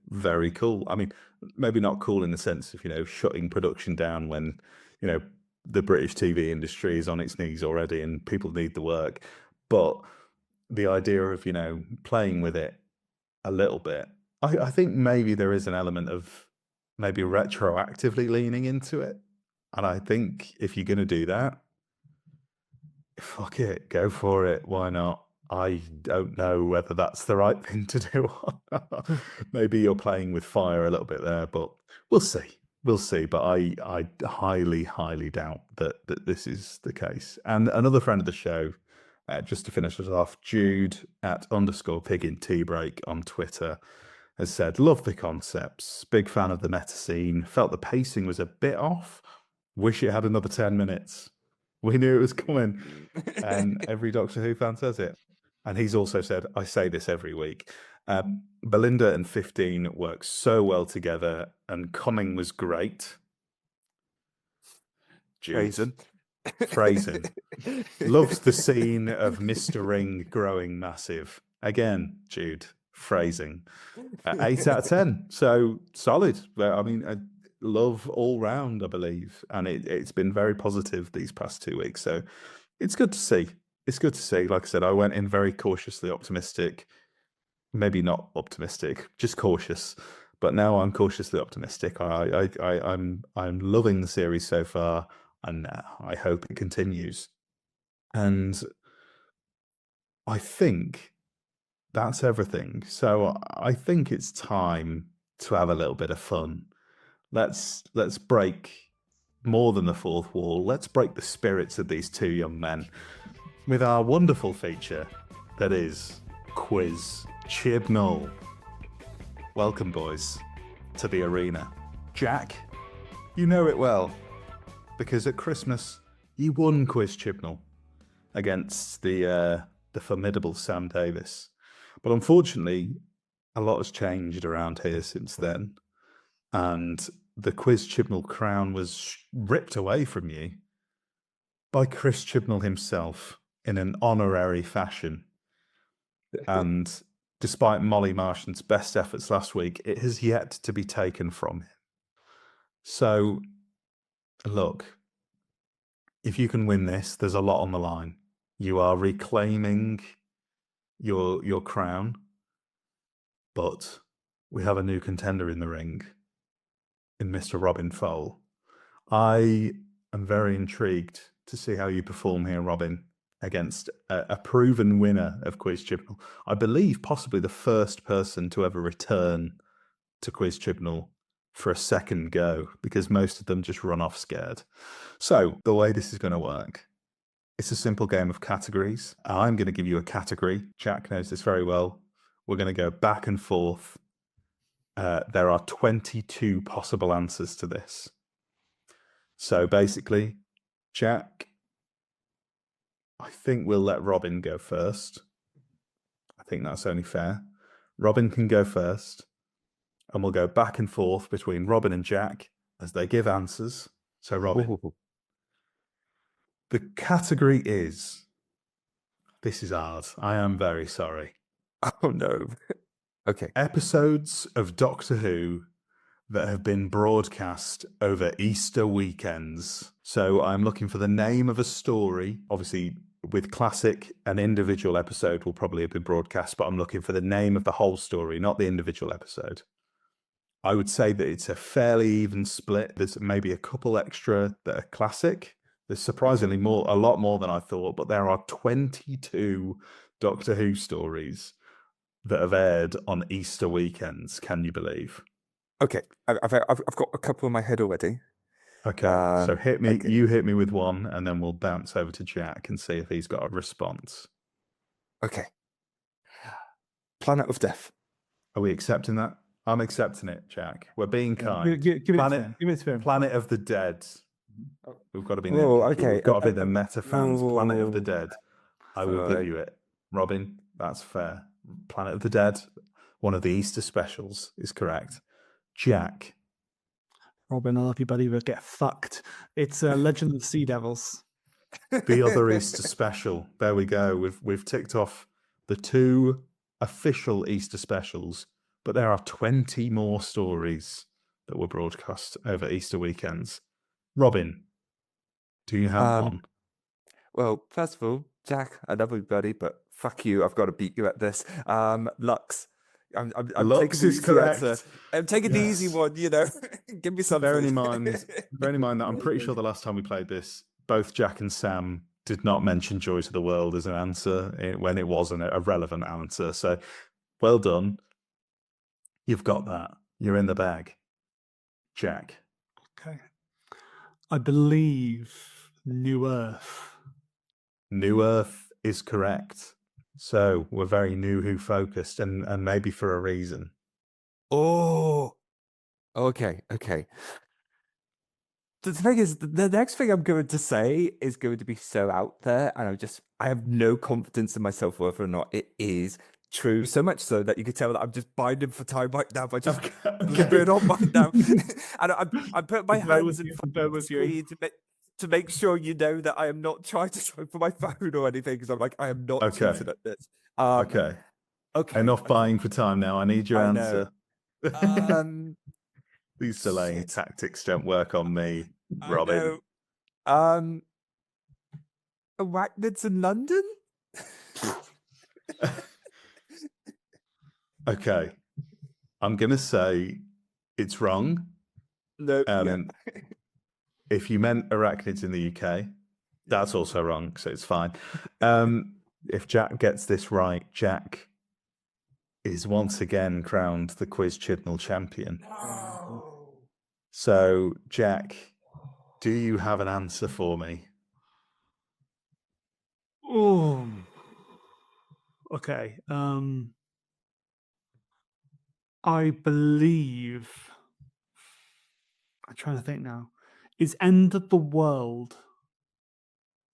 very cool. I mean, maybe not cool in the sense of shutting production down when the British TV industry is on its knees already and people need the work, but the idea of playing with it a little bit. I think maybe there is an element of maybe retroactively leaning into it. And I think if you're going to do that, fuck it, go for it. Why not? I don't know whether that's the right thing to do. Maybe you're playing with fire a little bit there, but we'll see. We'll see. But I highly, highly doubt that this is the case. And another friend of the show, just to finish us off, Jude at _pig in tea break on Twitter, has said, love the concepts, big fan of the meta scene, felt the pacing was a bit off, wish it had another 10 minutes. We knew it was coming. And every Doctor Who fan says it. And he's also said, I say this every week, Belinda and 15 work so well together and Cumming was great. Jude. Phrasing. Loves the scene of Mr. Ring growing massive. Again, Jude. Phrasing. 8 out of 10. So solid. I mean, love all round, I believe. And it's been very positive these past 2 weeks. So it's good to see. It's good to see. Like I said, I went in very cautiously optimistic. Maybe not optimistic, just cautious. But now I'm cautiously optimistic. I'm loving the series so far, and I hope it continues. And I think that's everything. So I think it's time to have a little bit of fun. Let's break more than the fourth wall. Let's break the spirits of these two young men with our wonderful feature that is Quiz Chibnall. Welcome, boys, to the arena. Jack, you know it well, because at Christmas you won Quiz Chibnall against the formidable Sam Davis. But unfortunately, a lot has changed around here since then, and the Quiz Chibnall crown was ripped away from you by Chris Chibnall himself in an honorary fashion. And despite Molly Martian's best efforts last week, it has yet to be taken from him. So, look, if you can win this, there's a lot on the line. You are reclaiming your crown, but we have a new contender in the ring in Mr. Robin Fowle. I am very intrigued to see how you perform here, Robin, against a proven winner of Quiz Chibnall. I believe possibly the first person to ever return to Quiz Chibnall for a second go, because most of them just run off scared. So the way this is going to work, it's a simple game of categories. I'm going to give you a category. Jack knows this very well. We're going to go back and forth There are 22 possible answers to this. So basically, Jack, I think we'll let Robin go first. I think that's only fair. Robin can go first, and we'll go back and forth between Robin and Jack as they give answers. So, Robin, the category is... This is hard. I am very sorry. Oh, no. Okay. Episodes of Doctor Who that have been broadcast over Easter weekends. So I'm looking for the name of a story. Obviously, with Classic, an individual episode will probably have been broadcast, but I'm looking for the name of the whole story, not the individual episode. I would say that it's a fairly even split. There's maybe a couple extra that are classic. There's surprisingly a lot more than I thought, but there are 22 Doctor Who stories that have aired on Easter weekends. Can you believe? Okay, I've got a couple in my head already. Okay, so hit me. Okay. You hit me with one, and then we'll bounce over to Jack and see if he's got a response. Okay. Planet of Death. Are we accepting that? I'm accepting it, Jack. We're being kind. Give it to him. Planet of the Dead. We've got to be. Okay. We've got to be the meta fans. Planet of the Dead. I will give you it, Robin. That's fair. Planet of the Dead. One of the Easter specials is correct. Jack. Robin, I love you, buddy, but get fucked. It's Legend of the Sea Devils. The other Easter special. There we go. We've ticked off the 2 official Easter specials, but there are 20 more stories that were broadcast over Easter weekends. Robin, do you have one? Well, first of all, Jack, I love you, buddy, but fuck you. I've got to beat you at this. Lux. I'm Lux is correct. I'm taking the easy one, you know. Give me something. Bearing in mind that I'm pretty sure the last time we played this, both Jack and Sam did not mention Joy to the World as an answer when it wasn't a relevant answer. So, well done. You've got that. You're in the bag. Jack. Okay. I believe New Earth. New Earth is correct. So we're very New Who focused, and maybe for a reason. Oh, okay. The thing is, the next thing I'm going to say is going to be so out there, and I have no confidence in myself whether or not it is true. So much so that you can tell that I'm just biding for time right now by just living on right now. And I'm putting my hands in front of the screen to make sure you know that I am not trying to go for my phone or anything, because I'm like, I am not cheating at this. Okay. Enough buying for time now. I need your answer. These delaying tactics don't work on me, Robin. Arachnids in London? Okay. I'm going to say it's wrong. No. If you meant arachnids in the UK, that's also wrong, so it's fine. If Jack gets this right, Jack is once again crowned the Quiz Chibnall champion. No. So, Jack, do you have an answer for me? Oh. Okay. I believe... I'm trying to think now. Is End of the World?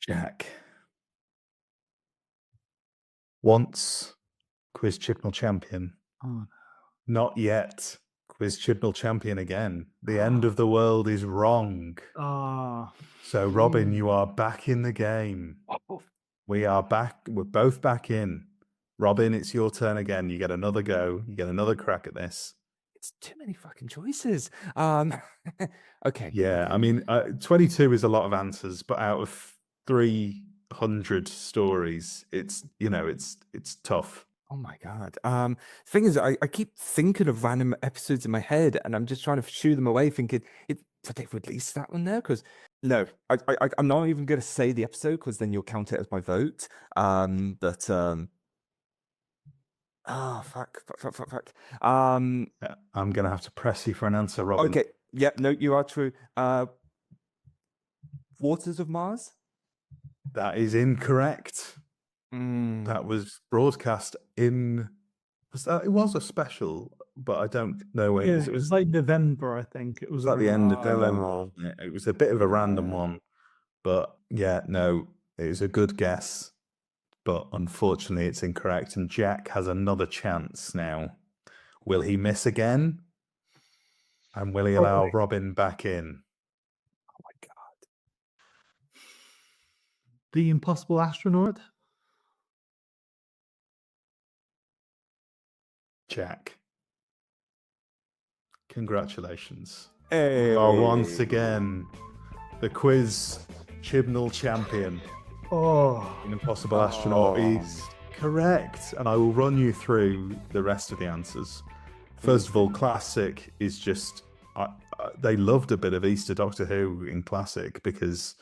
Jack. Once Quiz Chibnall champion. Oh, no. Not yet Quiz Chibnall champion again. The End of the World is wrong. So, Robin, you are back in the game. We are back. We're both back in. Robin, it's your turn again. You get another go. You get another crack at this. It's too many fucking choices. Okay. Yeah, I mean, 22 is a lot of answers, but out of 300 stories, it's tough. Oh my god. The thing is, I keep thinking of random episodes in my head, and I'm just trying to shoo them away, thinking, did they release that one there? Because no, I'm not even going to say the episode, because then you'll count it as my vote. Fuck. I'm gonna have to press you for an answer, Robin. Okay. Yeah. No, you are true. Waters of Mars. That is incorrect. That was broadcast in. It was a special but I don't know when it was like November, I think. It was at the end of November. November. It was a bit of a random one, but yeah, no, it was a good guess, but unfortunately it's incorrect. And Jack has another chance now. Will he miss again? And will he allow Robin back in? Oh my God. The Impossible Astronaut? Jack, congratulations. Hey. You are once again the Quiz Chibnall champion. An Impossible Astronaut is correct, and I will run you through the rest of the answers. First of all, Classic is just... they loved a bit of Easter Doctor Who in Classic because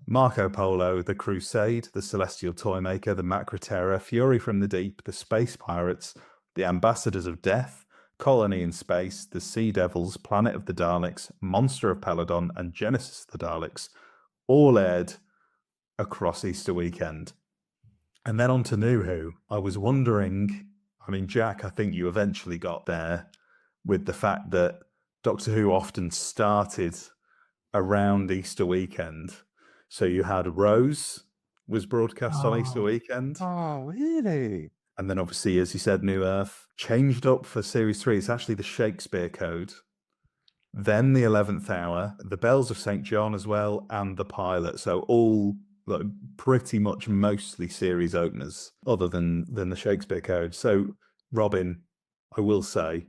Marco Polo, the Crusade, the Celestial Toymaker, the Macroterra, Fury from the Deep, the Space Pirates, the Ambassadors of Death, Colony in Space, the Sea Devils, Planet of the Daleks, Monster of Peladon, and Genesis of the Daleks all aired across Easter weekend. And then on to New Who. I was wondering, I mean, Jack, I think you eventually got there with the fact that Doctor Who often started around Easter weekend. So you had Rose was broadcast on Easter weekend. Oh, really? And then obviously, as you said, New Earth changed up for Series 3. It's actually the Shakespeare Code. Then the 11th Hour, the Bells of St. John as well, and the Pilot. So all like, pretty much mostly series openers, other than the Shakespeare Code. So, Robin, I will say,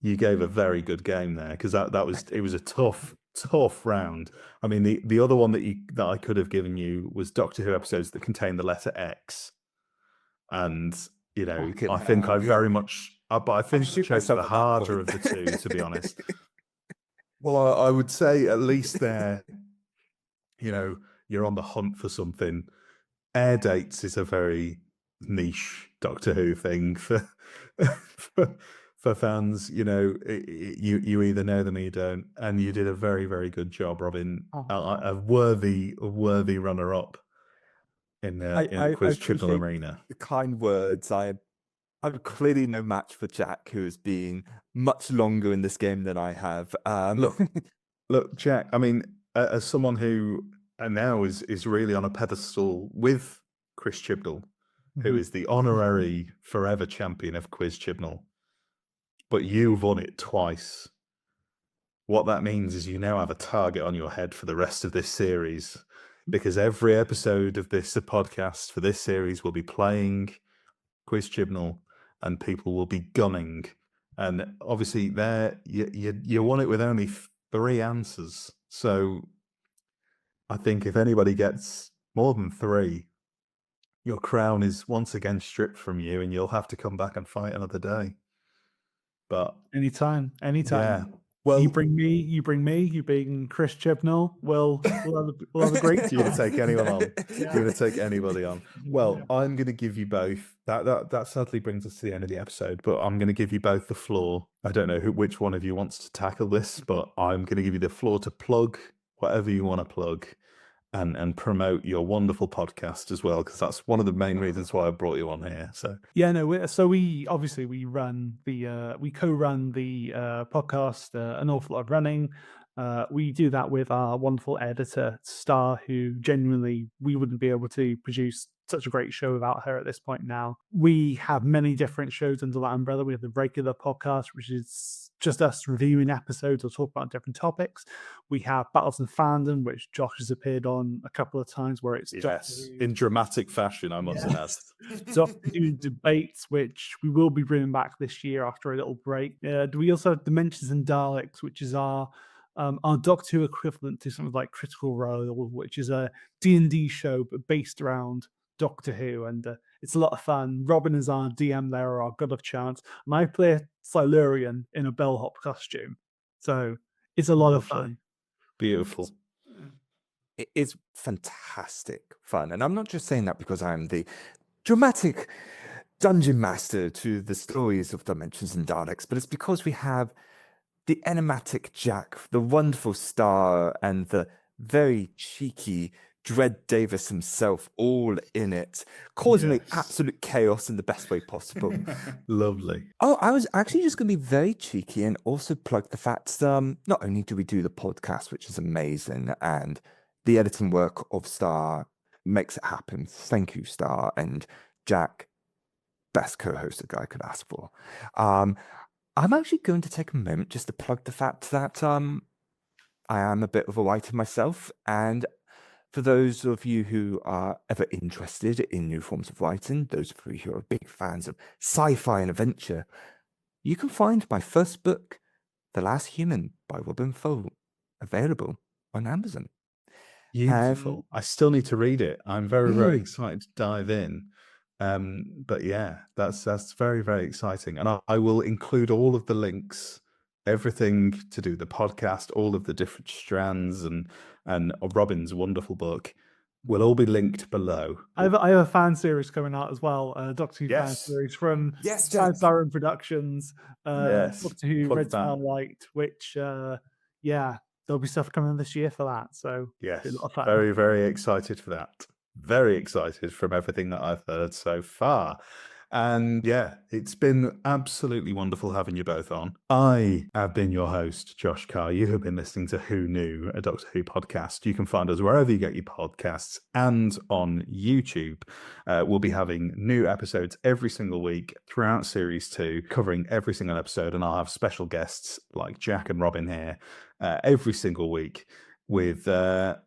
you gave a very good game there, because it was a tough round. I mean, the other one that I could have given you was Doctor Who episodes that contain the letter X, and you know, I think I very much, but I think I chose the harder of the two, to be honest. Well, I would say at least there, you know, you're on the hunt for something. Air dates is a very niche Doctor Who thing for fans. You know, you either know them or you don't, and you did a very, very good job, Robin. A worthy runner-up in Quiz Chibnall Arena. The kind words. I'm clearly no match for Jack, who has been much longer in this game than I have. Look, Jack. I mean, as someone who now is really on a pedestal with Chris Chibnall, who is the honorary forever champion of Quiz Chibnall, but you've won it twice. What that means is you now have a target on your head for the rest of this series, because every episode of this podcast for this series will be playing Quiz Chibnall, and people will be gunning. And obviously, there you won it with only 3 answers. So I think if anybody gets more than 3, your crown is once again stripped from you, and you'll have to come back and fight another day. But anytime. Yeah. Well, you bring me, you bring Chris Chibnall. We'll have a great time. You're going to take anyone on. You're going to take anybody on. Well, I'm going to give you both. That sadly brings us to the end of the episode, but I'm going to give you both the floor. I don't know which one of you wants to tackle this, but I'm going to give you the floor to plug whatever you want to plug and promote your wonderful podcast as well, because that's one of the main reasons why I brought you on here. So yeah, no. So we run we co-run the podcast, an awful lot of running. We do that with our wonderful editor Star, who genuinely we wouldn't be able to produce such a great show without her at this point now. We have many different shows under that umbrella. We have the regular podcast, which is just us reviewing episodes or talk about different topics. We have Battles and Fandom, which Josh has appeared on a couple of times, where it's in dramatic fashion, I must add. Doctor Who debates, which we will be bringing back this year after a little break. We also have Dimensions and Daleks, which is our Doctor Who equivalent to something like Critical Role, which is a D&D show but based around Doctor Who, and it's a lot of fun. Robin is our DM there, our God of Chance, and I play a Silurian in a bellhop costume. So it's a lot of fun. Beautiful. It is fantastic fun. And I'm not just saying that because I'm the dramatic dungeon master to the stories of Dimensions and Daleks, but it's because we have the enigmatic Jack, the wonderful Star, and the very cheeky Dred Davis himself all in it, causing absolute chaos in the best way possible. Lovely. Oh, I was actually just going to be very cheeky and also plug the fact not only do we do the podcast, which is amazing, and the editing work of Star makes it happen. Thank you, Star, and Jack, best co-host a guy could ask for. I'm actually going to take a moment just to plug the fact that I am a bit of a writer myself, and for those of you who are ever interested in new forms of writing, those of you who are big fans of sci-fi and adventure, you can find my first book, The Last Human by Robin Fowle, available on Amazon. Beautiful. I still need to read it. I'm very, very excited to dive in. But yeah, that's very, very exciting. And I will include all of the links, everything to do the podcast, all of the different strands and Robin's wonderful book will all be linked below. I have a fan series coming out as well, Doctor Who fan series from Siren Productions, Doctor Who Red Star White, which there'll be stuff coming this year for that. So yes, very, very excited for that. Very excited from everything that I've heard so far. And yeah, it's been absolutely wonderful having you both on. I have been your host, Josh Carr. You have been listening to Who Knew, a Doctor Who podcast. You can find us wherever you get your podcasts and on YouTube. We'll be having new episodes every single week throughout Series 2, covering every single episode. And I'll have special guests like Jack and Robin here every single week, with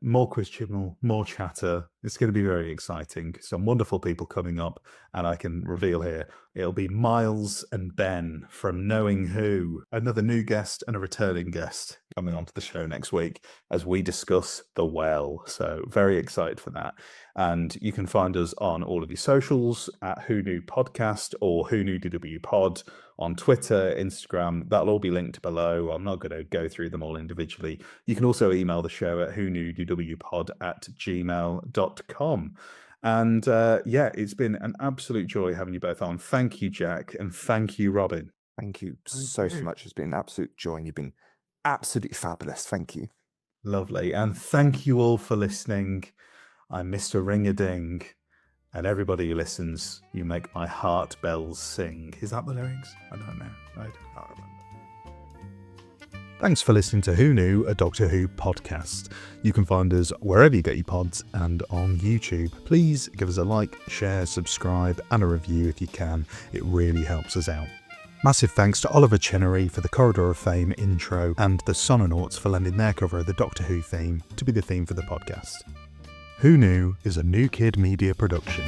more Quiz Chibnall, more chatter. It's going to be very exciting. Some wonderful people coming up, and I can reveal here, it'll be Miles and Ben from Knowing Who, another new guest and a returning guest coming onto the show next week as we discuss The Well. So very excited for that. And you can find us on all of your socials at Who Knew Podcast or Who Knew DW Pod on Twitter, Instagram. That'll all be linked below. I'm not going to go through them all individually. You can also email the show at whoknewdwpod@gmail.com. And it's been an absolute joy having you both on. Thank you, Jack, and thank you, Robin. Thank you so much. It's been an absolute joy, and you've been absolutely fabulous. Thank you. Lovely. And thank you all for listening. I'm Mr. Ring-a-Ding, and everybody who listens, you make my heart bells sing. Is that the lyrics? I don't know. I can't remember. Thanks for listening to Who Knew, a Doctor Who podcast. You can find us wherever you get your pods and on YouTube. Please give us a like, share, subscribe, and a review if you can. It really helps us out. Massive thanks to Oliver Chenery for the Corridor of Fame intro and the Sononauts for lending their cover of the Doctor Who theme to be the theme for the podcast. Who Knew is a New Kid Media production.